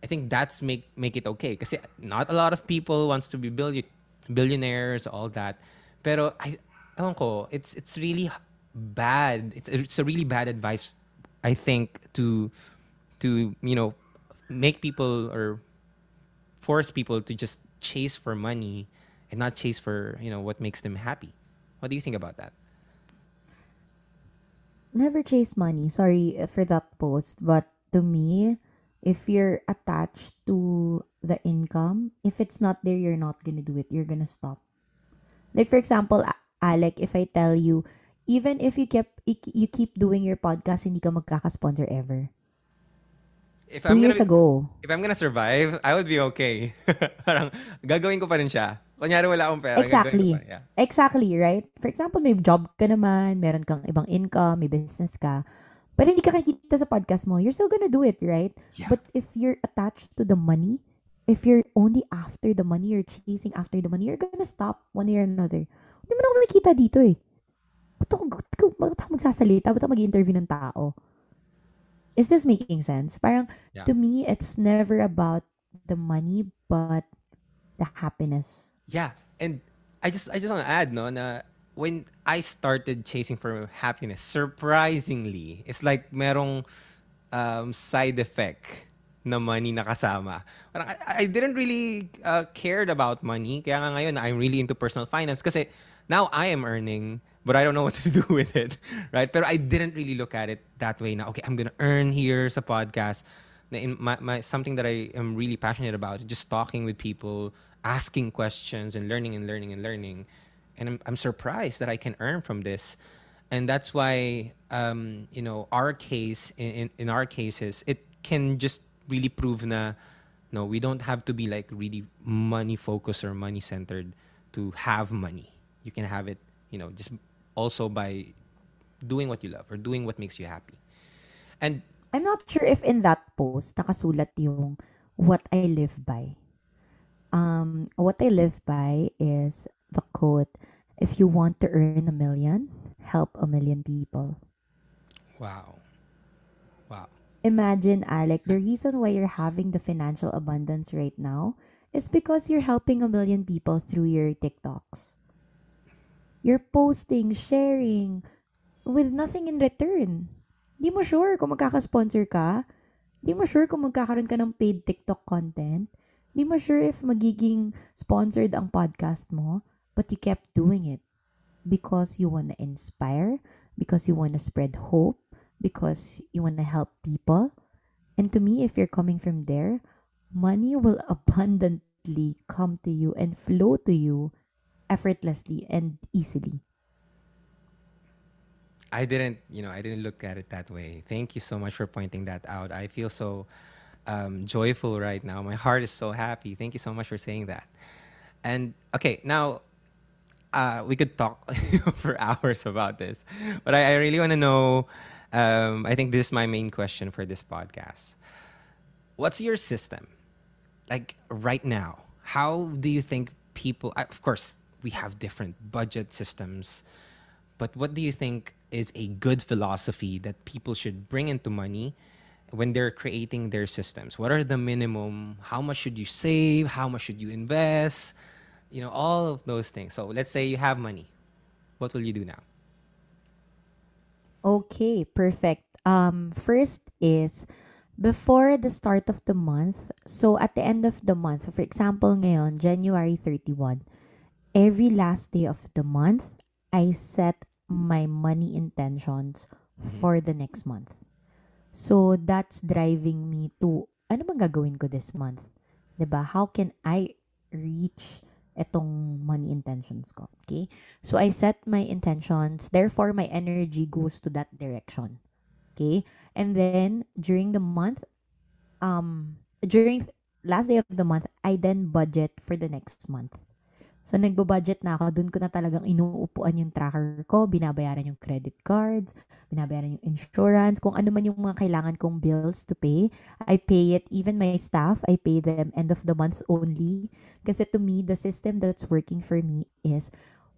I think that's make it okay. Because not a lot of people wants to be billionaires, all that. Pero ewan ko, it's really bad. It's a really bad advice, I think, to make people, or force people to just chase for money and not chase for what makes them happy. What do you think about that? Never chase money. Sorry for that post, but to me, if you're attached to the income, if it's not there, you're not gonna do it. You're gonna stop. Like for example, Alec, if I tell you, even if you keep doing your podcast, hindi ka magkaka-sponsor ever. If 2 years ago. if I'm gonna survive, I would be okay. Parang gagawin ko pa rin siya. Kunyari wala akong pera, gagawin ko Exactly. pa rin. Yeah. Exactly, right? For example, may job ka naman, meron kang ibang income, may business ka, pero hindi ka kikita sa podcast mo, you're still gonna do it, right? Yeah. But if you're attached to the money, if you're only after the money, you're chasing after the money, you're gonna stop one way or another. Hindi mo na ako makikita dito eh. Ba't ako magsasalita? Ba't ako mag-interview ng tao? Is this making sense? Parang, Yeah. to me, it's never about the money, but the happiness. Yeah. And I just want to add no na when I started chasing for happiness, surprisingly, it's like merong side effect na money na kasama. Parang I didn't really cared about money. Kaya nga ngayon, I'm really into personal finance kasi now I am earning, but I don't know what to do with it. Right? Pero I didn't really look at it that way na, okay, I'm gonna earn here sa podcast. Na in something that I am really passionate about, just talking with people, asking questions and learning and learning and learning. And I'm surprised that I can earn from this. And that's why our case in our cases, it can just really prove na no, we don't have to be like really money focused or money centered to have money. You can have it, just also by doing what you love or doing what makes you happy. And I'm not sure if in that post nakasulat yung what I live by. What I live by is the quote, if you want to earn a million, help a million people. wow. Wow. Imagine, Alec, the reason why you're having the financial abundance right now is because you're helping a million people through your TikToks. You're posting, sharing, with nothing in return. Di mo sure kung magkaka-sponsor ka. Di mo sure kung magkakaroon ka ng paid TikTok content. Di mo sure if magiging sponsored ang podcast mo. But you kept doing it because you want to inspire, because you want to spread hope, because you want to help people. And to me, if you're coming from there, money will abundantly come to you and flow to you effortlessly and easily. I didn't look at it that way. Thank you so much for pointing that out. I feel so joyful right now. My heart is so happy. Thank you so much for saying that. And okay, now we could talk for hours about this, but I really want to know. I think this is my main question for this podcast. What's your system? Like right now, how do you think people, of course, we have different budget systems, but what do you think is a good philosophy that people should bring into money when they're creating their systems? What are the minimum? How much should you save? How much should you invest? All of those things. So let's say you have money. What will you do now? Okay, perfect. First is before the start of the month. So at the end of the month, so for example, ngayon, January 31, every last day of the month, I set my money intentions Mm-hmm. for the next month. So that's driving me to ano bang gagawin ko this month? 'Di ba? How can I reach etong money intentions ko? Okay? So I set my intentions, therefore my energy goes to that direction. Okay? And then during the month, during last day of the month, I then budget for the next month. So, nagbo-budget na ako. Doon ko na talagang inuupuan yung tracker ko, binabayaran yung credit cards, binabayaran yung insurance, kung ano man yung mga kailangan kong bills to pay. I pay it. Even my staff, I pay them end of the month only. Kasi to me, the system that's working for me is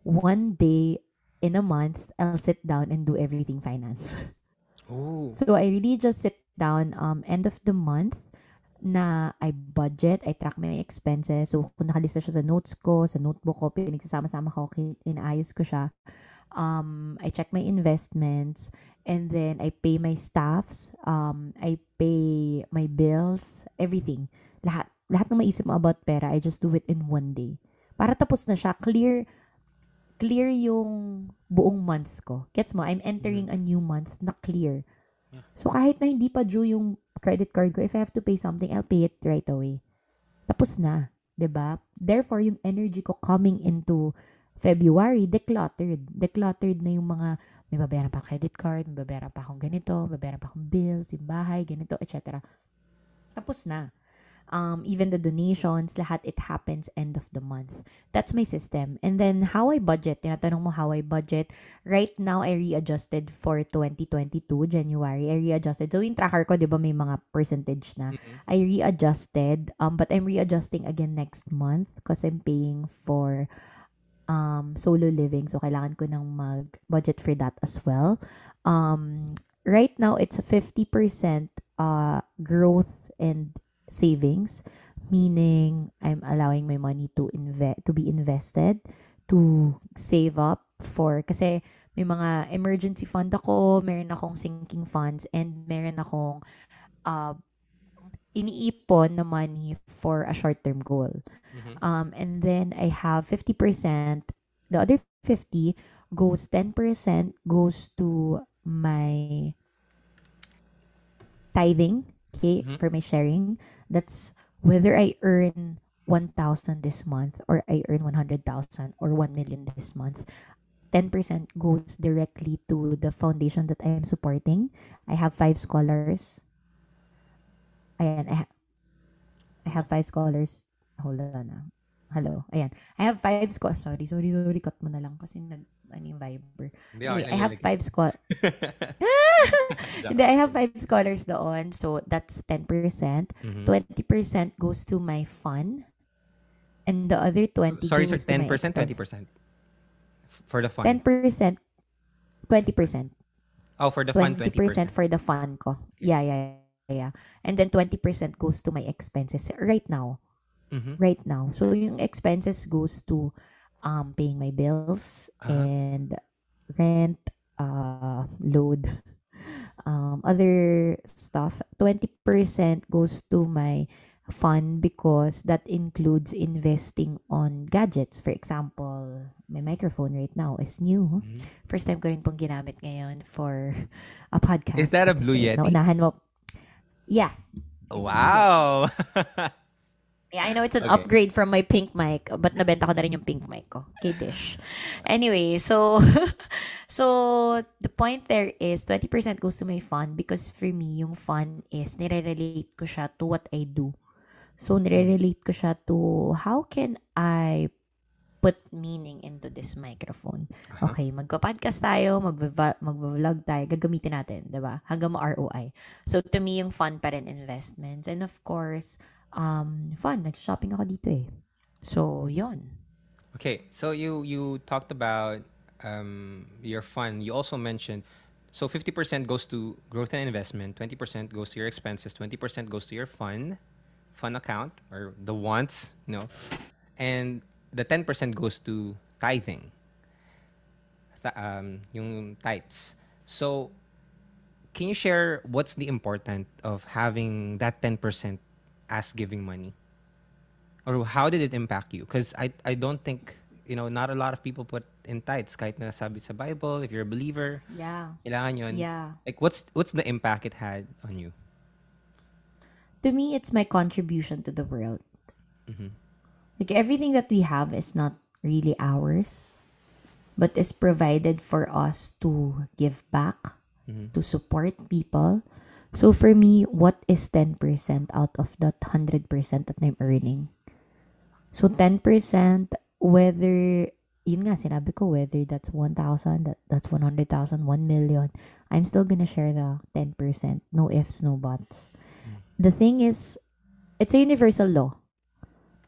one day in a month, I'll sit down and do everything finance. Oh. So, I really just sit down end of the month na I budget, I track my expenses. So, kung nakalista siya sa notes ko, sa notebook ko, pinagsasama-sama ko, inaayos ko siya. I check my investments, and then I pay my staffs, I pay my bills, everything. Lahat ng maisip mo about pera, I just do it in one day. Para tapos na siya, clear yung buong month ko. Gets mo? I'm entering a new month na clear. Yeah. So, kahit na hindi pa due yung credit card ko, if I have to pay something, I'll pay it right away. Tapos na. 'Di ba? Therefore, yung energy ko coming into February, decluttered. Decluttered na yung mga, may babayaran pa credit card, may babayaran pa akong ganito, may babayaran pa akong bills, yung bahay, ganito, etc. Tapos na. Even the donations, lahat it happens end of the month. That's my system. And then how I budget, tinatanong mo how I budget. Right now, I readjusted for 2022, January. I readjusted. So yung tracker ko, di ba may mga percentage na. Mm-hmm. I readjusted, but I'm readjusting again next month because I'm paying for solo living. So kailangan ko nang mag-budget for that as well. right now it's a 50% growth and savings, meaning I'm allowing my money to be invested, to save up for, kasi may mga emergency fund ako, meron akong sinking funds, and meron akong uh, iniipon na money for a short-term goal. Mm-hmm. And then I have 50%. The other 50 goes 10% goes to my tithing, okay, Mm-hmm. for my sharing. That's whether I earn 1,000 this month or I earn 100,000 or 1 million this month. 10% goes directly to the foundation that I am supporting. I have 5 scholars. Ayan, I have 5 scholars. Hold on na. Hello. Ayan. I have 5 scholars. Sorry. Cut mo na lang kasi ano yung Viber. Hindi, okay Anyway, lang I yun. have 5 scholars. Joke. Hindi, I have 5 scholars doon. So, that's 10%. Mhm. 20% goes to my fund. And the other 20 Sorry, sir. goes to my 10%, expense. 20%? For the fun. 10%, 20%. Oh, for the fun, 20% 20%. for the fund ko. Okay. Yeah. And then 20% goes to my expenses right now. Mm-hmm. Right now. So yung expenses goes to paying my bills Uh-huh. and rent, load, other stuff. 20% goes to my fund because that includes investing on gadgets. For example, my microphone right now is new. Mhm. First time ko rin pong ginamit ngayon for a podcast Is that a Blue episode. Yeti? Naunahan mo. Yeah. It's Blue Yeti. Wow. Yeah, I know it's an Okay. upgrade from my pink mic, but nabenta ko na rin yung pink mic ko. K-Dish. Anyway, so so the point there is 20% goes to my fund because for me, yung fund is nire-relate ko siya to what I do. So nire-relate ko siya to how can I put meaning into this microphone. Uh-huh. Okay, magpa-podcast tayo, magva-vlog tayo, gagamitin natin, 'di ba? Hanggang ma-ROI. So to me, yung fun pa rin investments. And of course, fun, nag-shopping ako dito eh. So, yon. Okay, so you talked about your fun. You also mentioned, so 50% goes to growth and investment, 20% goes to your expenses, 20% goes to your fun account or the wants, and the 10% goes to tithing, yung tithes. So, can you share what's the important of having that 10% as giving money? Or how did it impact you? Because I don't think, not a lot of people put in tithes. Kahit na sabi sa Bible, if you're a believer, Yeah. kailangan yun. Yeah. Like, what's the impact it had on you? To me, it's my contribution to the world. Mhm. Like, everything that we have is not really ours, but is provided for us to give back, Mhm. to support people. So for me, what is 10% out of that 100% that I'm earning? So 10%, whether, yun nga, sinabi ko, whether that's 1,000, that's 100,000, 1 million, I'm still gonna share the 10%. No ifs, no buts. The thing is, it's a universal law.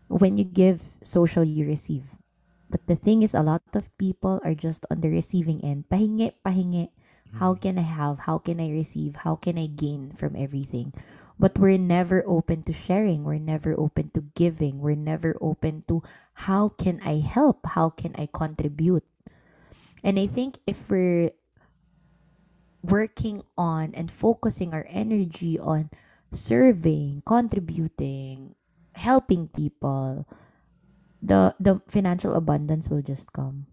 When you give, social, you receive. But the thing is, a lot of people are just on the receiving end. Pahingi. How can I have? How can I receive? How can I gain from everything? But we're never open to sharing. We're never open to giving. We're never open to how can I help? How can I contribute? And I think if we're working on and focusing our energy on serving, contributing, helping people, the financial abundance will just come.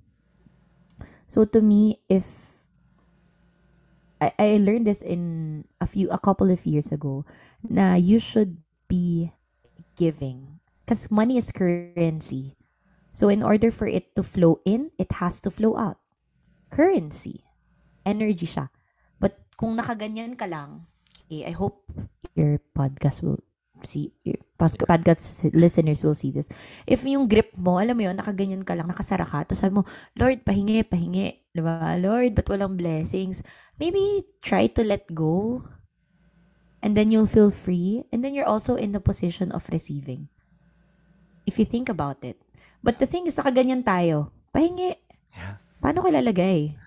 So to me, if I learned this in a couple of years ago, na you should be giving because money is currency. So in order for it to flow in, it has to flow out. Currency, energy siya. But kung nakaganyan ka lang, I hope your podcast will see, your podcast listeners will see this. If yung grip mo, alam mo yun, nakaganyan ka lang, nakasara ka, tapos sabi mo, Lord, pahingi, diba? Lord, but walang blessings? Maybe try to let go, and then you'll feel free, and then you're also in the position of receiving. If you think about it. But the thing is, nakaganyan tayo. Pahingi. Yeah. Paano ko lalagay?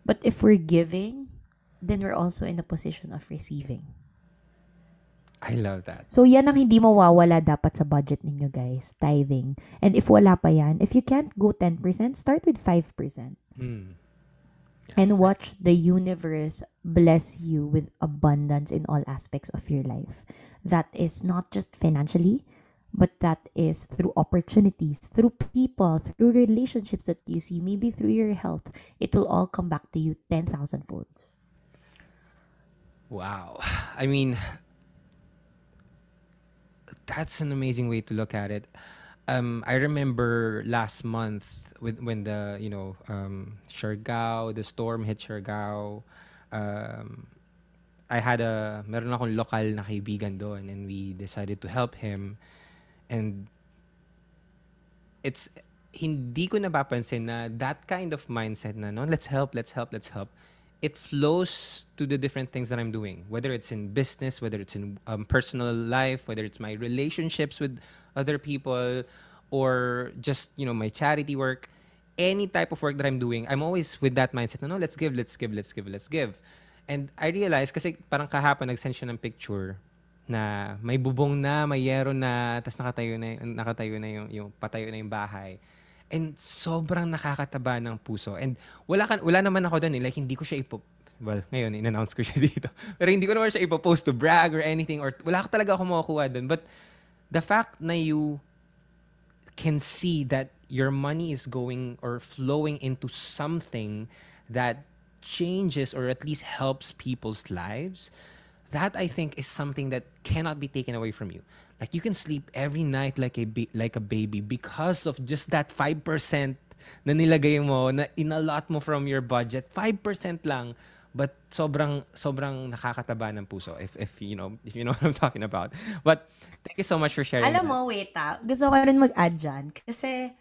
But if we're giving, then we're also in a position of receiving. I love that. So, yan ang hindi mawawala dapat sa budget ninyo, guys. Tithing. And if wala pa yan, if you can't go 10%, start with 5%. Mm. And watch the universe bless you with abundance in all aspects of your life. That is not just financially, but that is through opportunities, through people, through relationships that you see, maybe through your health. It will all come back to you 10,000 fold. Wow. I mean, that's an amazing way to look at it. I remember last month when the Siargao, the storm hit Siargao. I had meron akong lokal na kaibigan doon, and we decided to help him. And it's hindi ko napapansin na that kind of mindset na, no, let's help. It flows to the different things that I'm doing, whether it's in business, whether it's in personal life, whether it's my relationships with other people, or just, my charity work. Any type of work that I'm doing, I'm always with that mindset, no, let's give. And I realized, kasi parang kahapon nag-send siya ng picture na may bubong na, may yero na, tas nakatayo na yung patayo na yung bahay. And sobrang nakakataba ng puso. And wala naman ako doon, like hindi ko siya well, ngayon in-announce ko siya dito. Pero hindi ko naman siya ipopost to brag or anything, or wala ka talaga ako makukuha doon. But the fact na you can see that your money is going or flowing into something that changes or at least helps people's lives, that I think is something that cannot be taken away from you. Like, you can sleep every night like a baby because of just that 5% na nilagay mo, na inallot mo from your budget. 5% lang, but sobrang nakakataba ng puso, if you know what I'm talking about. But thank you so much for sharing. Alam mo, wait gusto ko rin mag-add dyan. Kasi,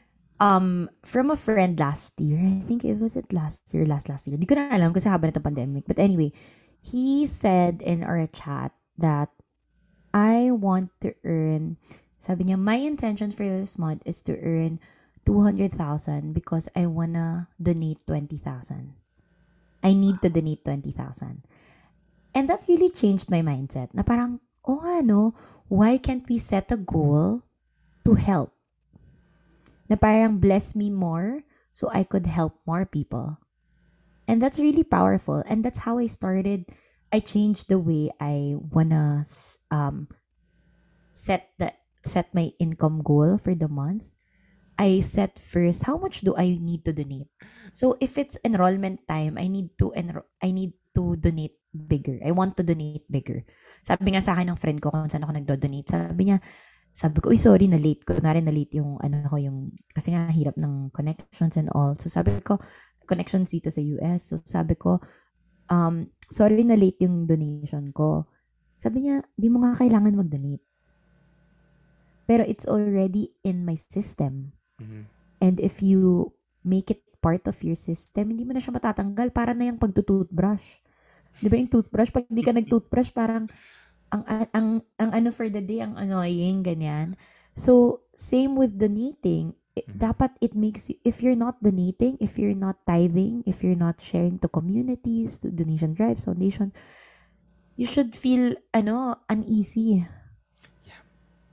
from a friend last year, I think it was last year. Di ko na alam kasi habang itong pandemic. But anyway, he said in our chat that I want to earn, sabi niya, my intention for this month is to earn 200,000 because I wanna donate 20,000. I need to donate 20,000. And that really changed my mindset. Na parang, why can't we set a goal to help? Na parang bless me more so I could help more people. And that's really powerful. And that's how I started. I changed the way I wanna set my income goal for the month. I set first, how much do I need to donate? So if it's enrollment time, I need to donate bigger. I want to donate bigger. Sabi nga sa akin ng friend ko kung saan ako nagdo-donate. Sabi ko, sorry, na-late ko. Na-late yung, kasi nga hirap ng connections and all. So sabi ko, connections dito sa US. So sabi ko, sorry, na-late yung donation ko. Sabi niya, di mo nga kailangan mag-donate. Pero it's already in my system. Mm-hmm. And if you make it part of your system, hindi mo na siya matatanggal. Para na yung pagtutoothbrush. Di ba yung toothbrush? Pag hindi ka nag-toothbrush, parang ang for the day, ang annoying, ganyan. So, same with donating. Dapat it makes you, if you're not donating, if you're not tithing, if you're not sharing to communities, to donation drives, foundation, you should feel, uneasy. Yeah.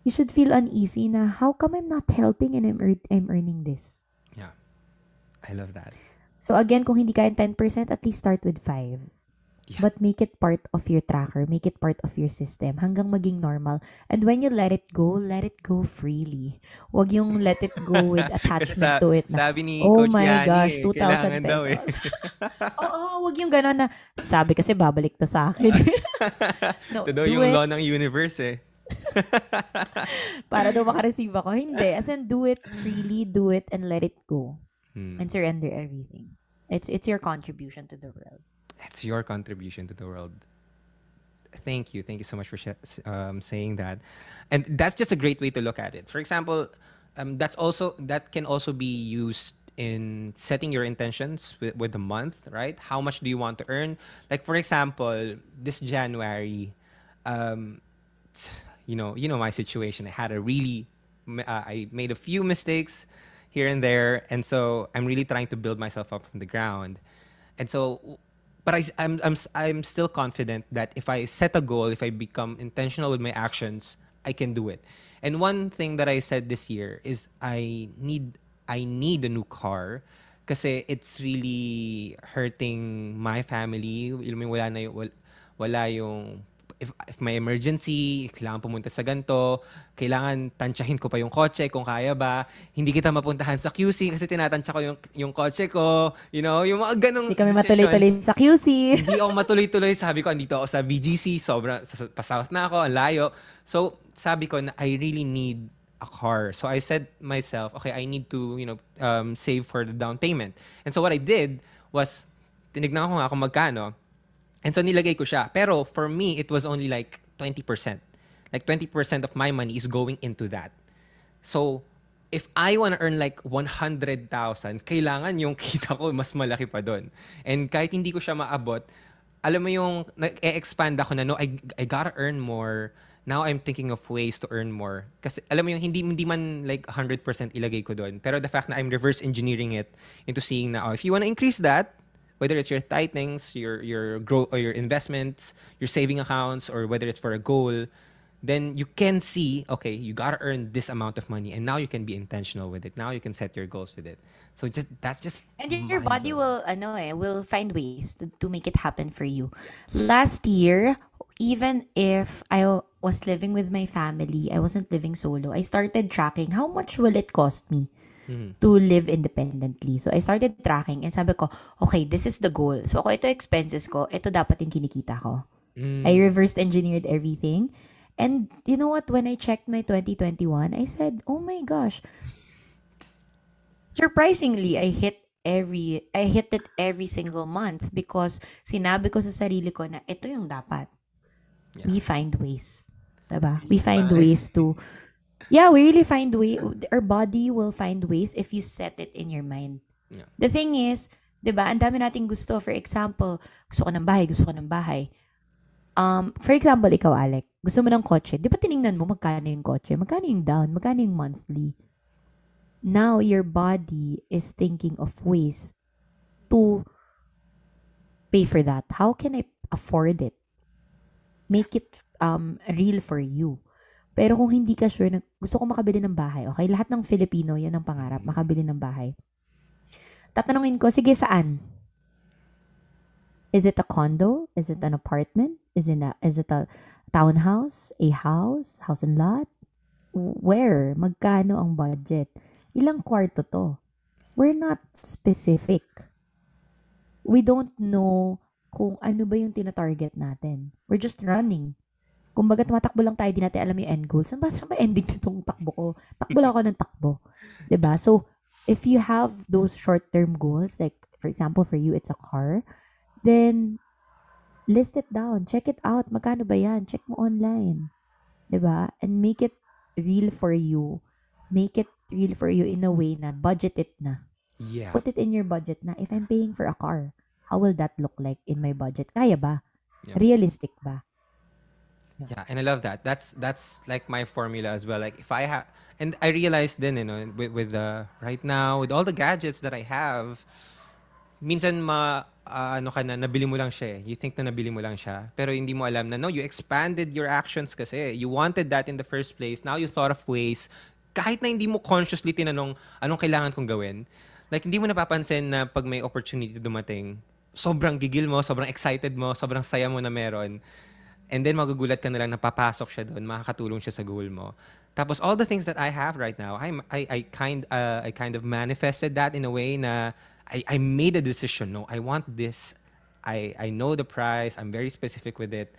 You should feel uneasy na, how come I'm not helping and I'm earning this? Yeah. I love that. So again, kung hindi kaya 10%, at least start with 5. Yeah. But make it part of your tracker. Make it part of your system hanggang maging normal. And when you let it go freely. Huwag yung let it go with attachment to it. Sabi ni oh Coach my Yani, gosh, 2,000 pesos. Oo, huwag yung gano'n na, sabi kasi babalik to sa akin. No, ito daw yung law ng universe eh. Para daw makareceive ako. Hindi. As in, do it freely, do it, and let it go. And surrender everything. It's your contribution to the world. It's your contribution to the world. Thank you so much for saying that. And that's just a great way to look at it. For example, that can also be used in setting your intentions with the month, right? How much do you want to earn? Like, for example, this January, you know my situation. I made a few mistakes here and there, and so I'm really trying to build myself up from the ground. And so but I'm still confident that if I set a goal, if I become intentional with my actions, I can do it. And one thing that I said this year is I need a new car kasi it's really hurting my family. Alam mo, wala yung if may emergency, kailangan pumunta sa ganito, kailangan tansyahin ko pa yung kotse kung kaya ba. Hindi kita mapuntahan sa QC kasi tinatansya ko yung kotse ko. You know, yung mga ganong Hindi kami matuloy-tuloy decisions. sa QC. Hindi ako matuloy-tuloy. Sabi ko, andito ako sa BGC. Pa-south na ako. Ang layo. So, sabi ko na I really need a car. So, I said myself, okay, I need to, save for the down payment. And so, what I did was, tinignan ko nga kung magkano. And so, nilagay ko siya. Pero, for me, it was only like 20%. Like, 20% of my money is going into that. So, if I want to earn like 100,000, kailangan yung kita ko mas malaki pa doon. And kahit hindi ko siya maabot, alam mo yung nag-e-expand ako na, no, I gotta earn more. Now I'm thinking of ways to earn more. Kasi alam mo yung hindi man like 100% ilagay ko doon. Pero the fact na I'm reverse engineering it into seeing na, if you want to increase that, whether it's your tithings, your growth or your investments, your saving accounts, or whether it's for a goal, then you can see, okay, you gotta earn this amount of money, and now you can be intentional with it. Now you can set your goals with it. So that's just And your body mind-blowing. will find ways to make it happen for you. Last year, even if I was living with my family, I wasn't living solo. I started tracking how much will it cost me to live independently. So I started tracking and sabi ko, okay, this is the goal. So ako ito expenses ko, ito dapat yung kinikita ko. I reversed engineered everything. And you know what? When I checked my 2021, I said, oh my gosh. Surprisingly, I hit it every single month because sinabi ko sa sarili ko na ito yung dapat. Yeah. We find ways. Diba? We find ways to, yeah, we really find our body will find ways if you set it in your mind. Yeah. The thing is, diba, ang dami nating gusto. For example, gusto ko ng bahay. For example, ikaw, Alec, gusto mo ng kotse. Di ba tiningnan mo magkano yung kotse? Magkano yung down? Magkano yung monthly? Now, your body is thinking of ways to pay for that. How can I afford it? Make it real for you. Pero kung hindi ka sure, gusto ko makabili ng bahay. Okay, lahat ng Filipino, yan ang pangarap, makabili ng bahay. Tatanungin ko, sige, saan? Is it a condo? Is it an apartment? Is it a townhouse? A house? House and lot? Where? Magkano ang budget? Ilang kwarto to? We're not specific. We don't know kung ano ba yung tina-target natin. We're just running. Kumbaga, tumatakbo lang tayo, di natin alam yung end goal. Saan ba ending nitong takbo ko? Takbo lang ako ng takbo. Diba? So, if you have those short-term goals, like, for example, for you, it's a car, then, list it down. Check it out. Magkano ba yan? Check mo online. Diba? And make it real for you. Make it real for you in a way na budget it na. Yeah. Put it in your budget na. If I'm paying for a car, how will that look like in my budget? Kaya ba? Yeah. Realistic ba? Yeah, and I love that. That's like my formula as well. Like if I have, and I realized then, with right now with all the gadgets that I have, minsan ano ka na, nabili mo lang siya. You think na nabili mo lang siya, pero hindi mo alam na no, you expanded your actions kasi. You wanted that in the first place. Now you thought of ways, kahit na hindi mo consciously tinanong anong kailangan kong gawin. Like hindi mo napapansin na pag may opportunity dumating, sobrang gigil mo, sobrang excited mo, sobrang saya mo na meron. And then magugulat ka na lang na papasok siya doon, makakatulong siya sa goal mo. Tapos all the things that I have right now, I kind of manifested that in a way na I made a decision. No, I want this. I know the price. I'm very specific with it.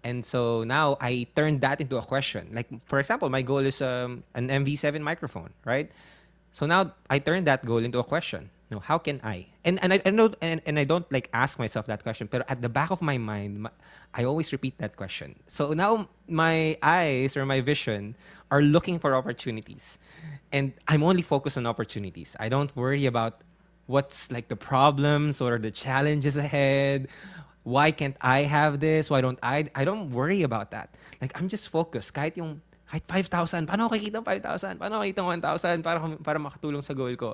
And so now I turned that into a question. Like for example, my goal is an MV7 microphone, right? So now I turned that goal into a question. No, how can I? And I know and I don't like ask myself that question, but at the back of my mind, I always repeat that question. So now my eyes or my vision are looking for opportunities, and I'm only focused on opportunities. I don't worry about what's like the problems or the challenges ahead. Why can't I have this? Why don't I? I don't worry about that. Like I'm just focused. Kahit 5,000, paano ako kikita ng 5,000? Paano ako kikita ng 1,000 para makatulong sa goal ko?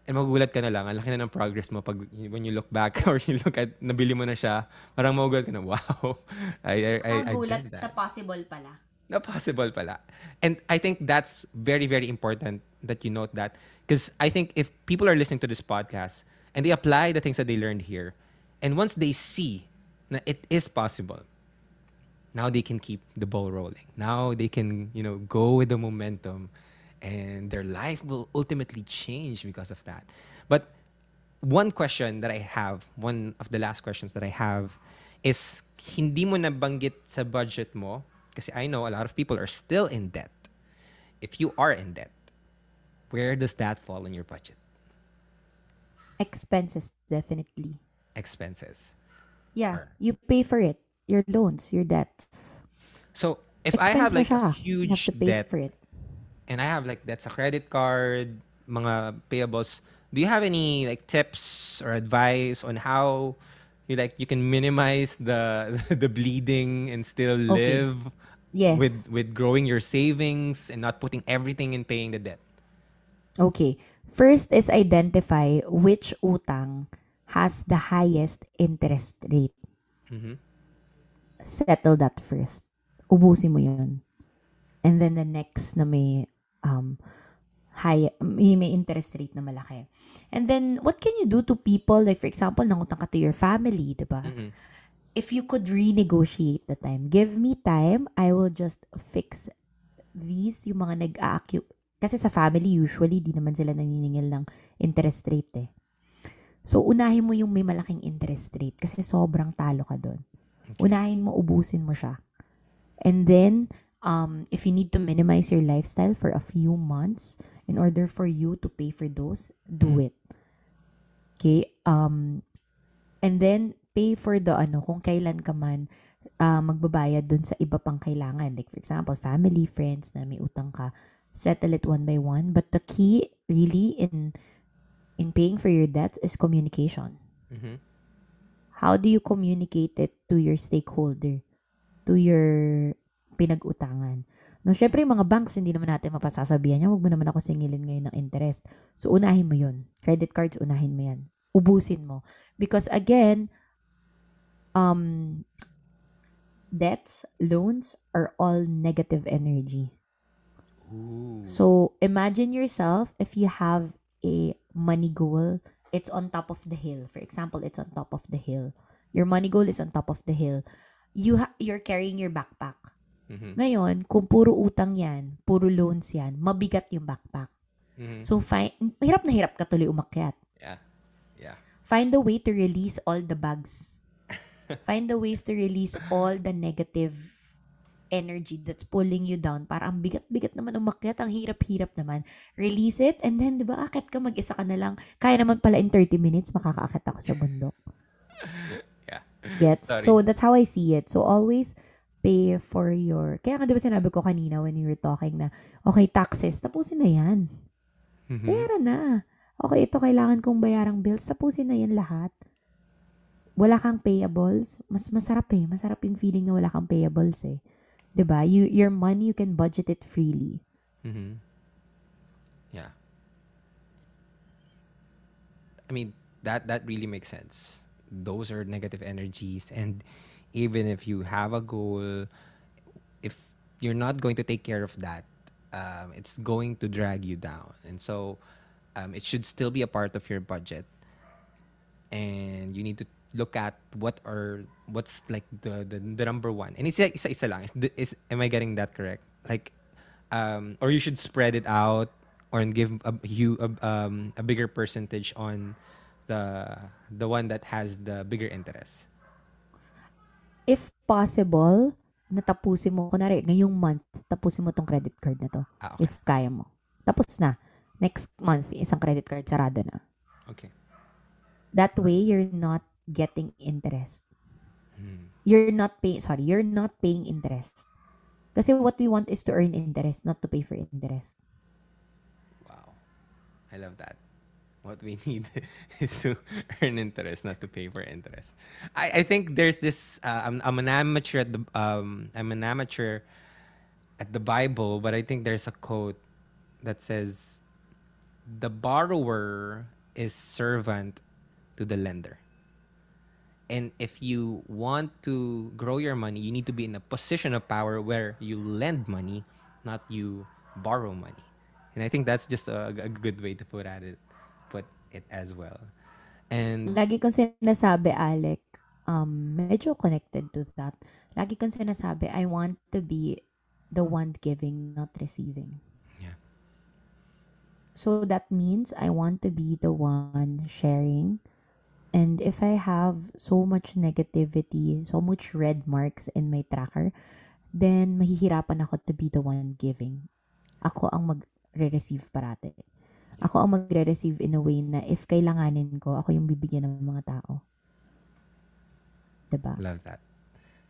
And magugulat ka na lang, ang laki na ng progress mo pag when you look back or you look at nabili mo na siya, parang magugulat ka na, wow, I Gulat did na that. possible pala. Na possible pala. And I think that's very, very important that you note that. Because I think if people are listening to this podcast and they apply the things that they learned here, and once they see that it is possible, now they can keep the ball rolling. Now they can, go with the momentum and their life will ultimately change because of that. But one question that I have, one of the last questions that I have is hindi mo nabanggit sa budget mo kasi I know a lot of people are still in debt. If you are in debt, where does that fall in your budget? Expenses, definitely. Expenses. Yeah, you pay for it. Your loans, your debts. So if I Expense have mo like a siya. You have huge to pay debt for it. and I have like that's a credit card, mga payables, do you have any like tips or advice on how you can minimize the the bleeding and still Okay. live Yes. with growing your savings and not putting everything in paying the debt? Okay. First is identify which utang has the highest interest rate. Mhm. Settle that first. Ubusin mo yun. And then the next na may may interest rate na malaki. And then, what can you do to people? Like, for example, nangutang ka to your family, diba? Mhm. If you could renegotiate the time, give me time, I will just fix these, yung mga kasi sa family, usually, di naman sila naniningil ng interest rate eh. So, unahin mo yung may malaking interest rate kasi sobrang talo ka doon. Unahin mo, ubusin mo siya. And then, if you need to minimize your lifestyle for a few months in order for you to pay for those, do it. Okay? And then, pay for the kung kailan ka man magbabayad dun sa iba pang kailangan. Like, for example, family, friends na may utang ka, settle it one by one. But the key, really, in paying for your debts is communication. Mhm. How do you communicate it to your stakeholder? To your pinag-utangan? No, syempre yung mga banks, hindi naman natin mapasasabihan niya, wag mo naman ako singilin ngayon ng interest. So, unahin mo yun. Credit cards, unahin mo yan. Ubusin mo. Because again, debts, loans are all negative energy. Ooh. So, imagine yourself if you have a money goal, it's on top of the hill. For example, it's on top of the hill. Your money goal is on top of the hill. You're carrying your backpack. Mhm. Ngayon, kung puro utang yan, puro loans yan, mabigat yung backpack. Mhm. So, hirap na hirap ka tuloy umakyat. Yeah. Yeah. Find a way to release all the bags. Find the ways to release all the negative energy that's pulling you down. Para ang bigat-bigat naman umakyat, ang hirap-hirap naman. Release it, and then, di ba, akit ka, mag-isa ka na lang. Kaya naman pala in 30 minutes, makakaakit ako sa bundok. Yeah. Gets? Sorry. So, that's how I see it. So, always pay for your... Kaya nga, di ba sinabi ko kanina when you were talking na, okay, taxes, tapusin na yan. Mhm. Bayaran na. Okay, ito kailangan kong bayarang bills, tapusin na yan lahat. Wala kang payables, mas masarap eh. Masarap yung feeling na wala kang payables eh. 'Di ba? Your money, you can budget it freely. Mhm. Yeah. I mean, that really makes sense. Those are negative energies, and even if you have a goal, if you're not going to take care of that, it's going to drag you down. And so, it should still be a part of your budget, and you need to look at what's like the number one. And it's like isa lang. Is am I getting that correct? Like, or you should spread it out or give a bigger percentage on the one that has the bigger interest. If possible, natapusin mo, kunwari, ngayong month, tapusin mo tong credit card na to. Okay. If kaya mo. Tapos na. Next month, isang credit card, sarado na. Okay. That way, you're not getting interest. Hmm. You're not paying interest. Kasi what we want is to earn interest, not to pay for interest. Wow. I love that. What we need is to earn interest, not to pay for interest. I think there's this. I'm an amateur at the I'm an amateur at the Bible, but I think there's a quote that says, "The borrower is servant to the lender. And if you want to grow your money, you need to be in a position of power where you lend money, not you borrow money. And I think that's just a good way to put it as well. And Lagi kong sinasabi, Alec, medyo connected to that. Lagi kong sinasabi, I want to be the one giving, not receiving. yeah, So that means I want to be the one sharing. And if I have so much negativity, so much red marks in my tracker, then mahihirapan ako to be the one giving. Ako ang magre-receive parate. Ako ang magre-receive in a way na if kailanganin ko, ako yung bibigyan ng mga tao. Diba? love that.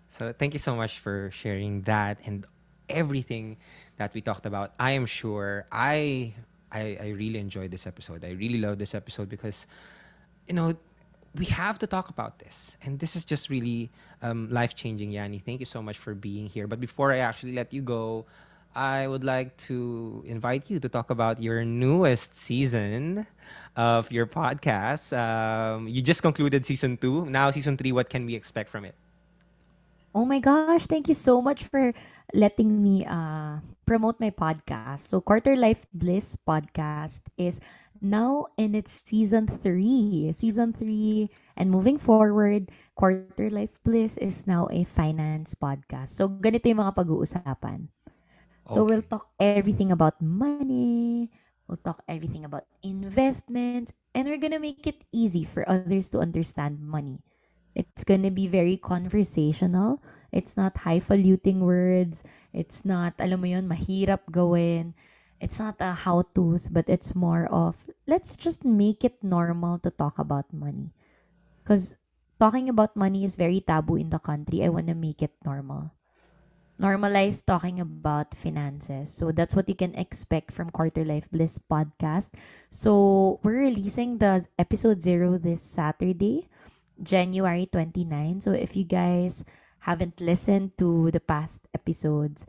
So thank you so much for sharing that and everything that we talked about. I am sure I really enjoyed this episode. I really love this episode because, you know, we have to talk about this. And this is just really life-changing, Yanni. Thank you so much for being here. But before I actually let you go, I would like to invite you to talk about your newest season of your podcast. You just concluded season 2. Now season 3, what can we expect from it? Oh my gosh, thank you so much for letting me promote my podcast. So Quarter Life Bliss podcast is now in its season 3. Season 3 and moving forward, Quarter Life Bliss is now a finance podcast. So ganito yung mga pag-uusapan. So we'll Okay. talk everything about money, we'll talk everything about investment, and we're gonna make it easy for others to understand money. It's gonna be very conversational. It's not highfalutin words. It's not, alam mo yun, mahirap gawin. It's not a how-tos, but it's more of, let's just make it normal to talk about money. Because talking about money is very taboo in the country. I want to make it normal. Normalize talking about finances. So that's what you can expect from Quarter Life Bliss podcast. So we're releasing the episode 0 this Saturday, January 29. So if you guys haven't listened to the past episodes,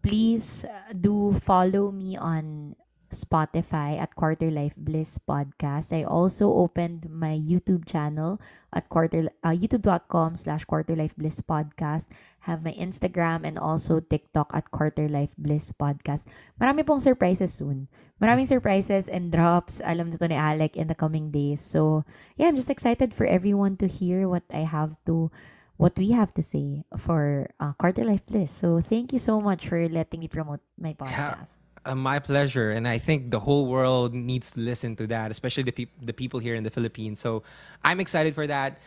please do follow me on Spotify at Quarter Life Bliss Podcast. I also opened my YouTube channel at youtube.com/Quarter Life Bliss Podcast. Have my Instagram and also TikTok at Quarter Life Bliss Podcast. Marami pong surprises soon. Maraming surprises and drops. Alam nito ni Alec in the coming days. So, yeah, I'm just excited for everyone to hear what we have to say for Quarter Life Bliss. So, thank you so much for letting me promote my podcast. My pleasure, and I think the whole world needs to listen to that, especially the people here in the Philippines. So I'm excited for that.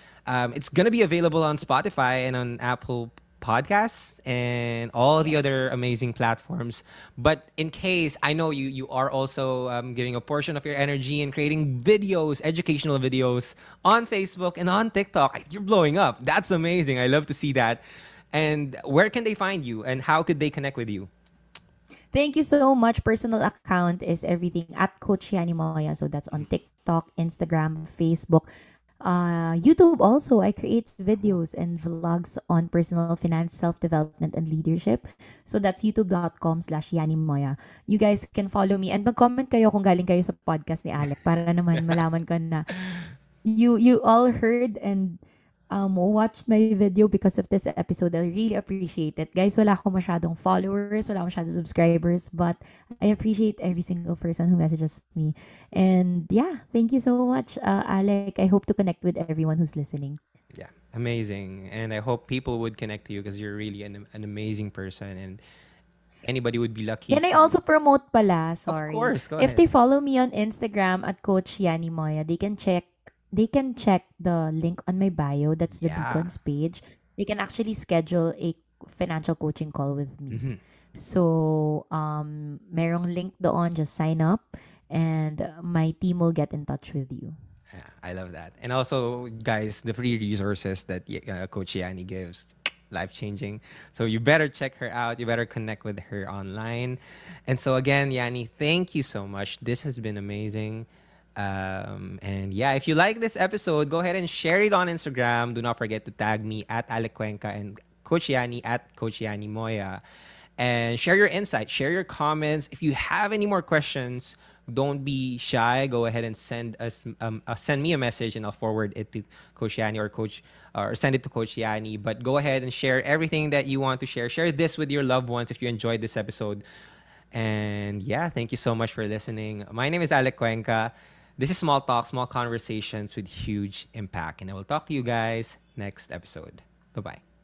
It's gonna be available on Spotify and on Apple Podcasts and all the other amazing platforms. But in case I know you are also giving a portion of your energy and creating videos, educational videos on Facebook and on TikTok. You're blowing up. That's amazing. I love to see that. And where can they find you, and how could they connect with you? Thank you so much. Personal account is everything at Coach Yani Moya. So that's on TikTok, Instagram, Facebook, YouTube also. I create videos and vlogs on personal finance, self-development, and leadership. So that's youtube.com/Yani Moya. You guys can follow me and mag-comment kayo kung galing kayo sa podcast ni Alec para naman malaman ko na you all heard and watched my video because of this episode. I really appreciate it. Guys, wala akong masyadong followers, wala akong masyadong subscribers, but I appreciate every single person who messages me. And yeah, thank you so much, Alec. I hope to connect with everyone who's listening. Yeah, amazing. And I hope people would connect to you because you're really an amazing person, and anybody would be lucky. Can I also promote pala? Sorry. Of course, go If ahead. they follow me on Instagram at Coach Yani Moya, they can check the link on my bio. That's the Yeah. Beacons page. They can actually schedule a financial coaching call with me. Mhm. So, merong link doon. Just sign up and my team will get in touch with you. Yeah, I love that. And also, guys, the free resources that Coach Yani gives, life-changing. So you better check her out. You better connect with her online. And so again, Yani, thank you so much. This has been amazing. And yeah, if you like this episode, go ahead and share it on Instagram. Do not forget to tag me at Alec Cuenca and Coach Yani at Coach Yani Moya. And share your insights, share your comments. If you have any more questions don't be shy. Go ahead and send me a message, and I'll forward it to Coach Yani or send it to Coach Yani. But go ahead and share everything that you want to share. Share this with your loved ones if you enjoyed this episode. And yeah, thank you so much for listening. My name is Alec Cuenca. This is Small Talk, Small Conversations with Huge Impact. And I will talk to you guys next episode. Bye-bye.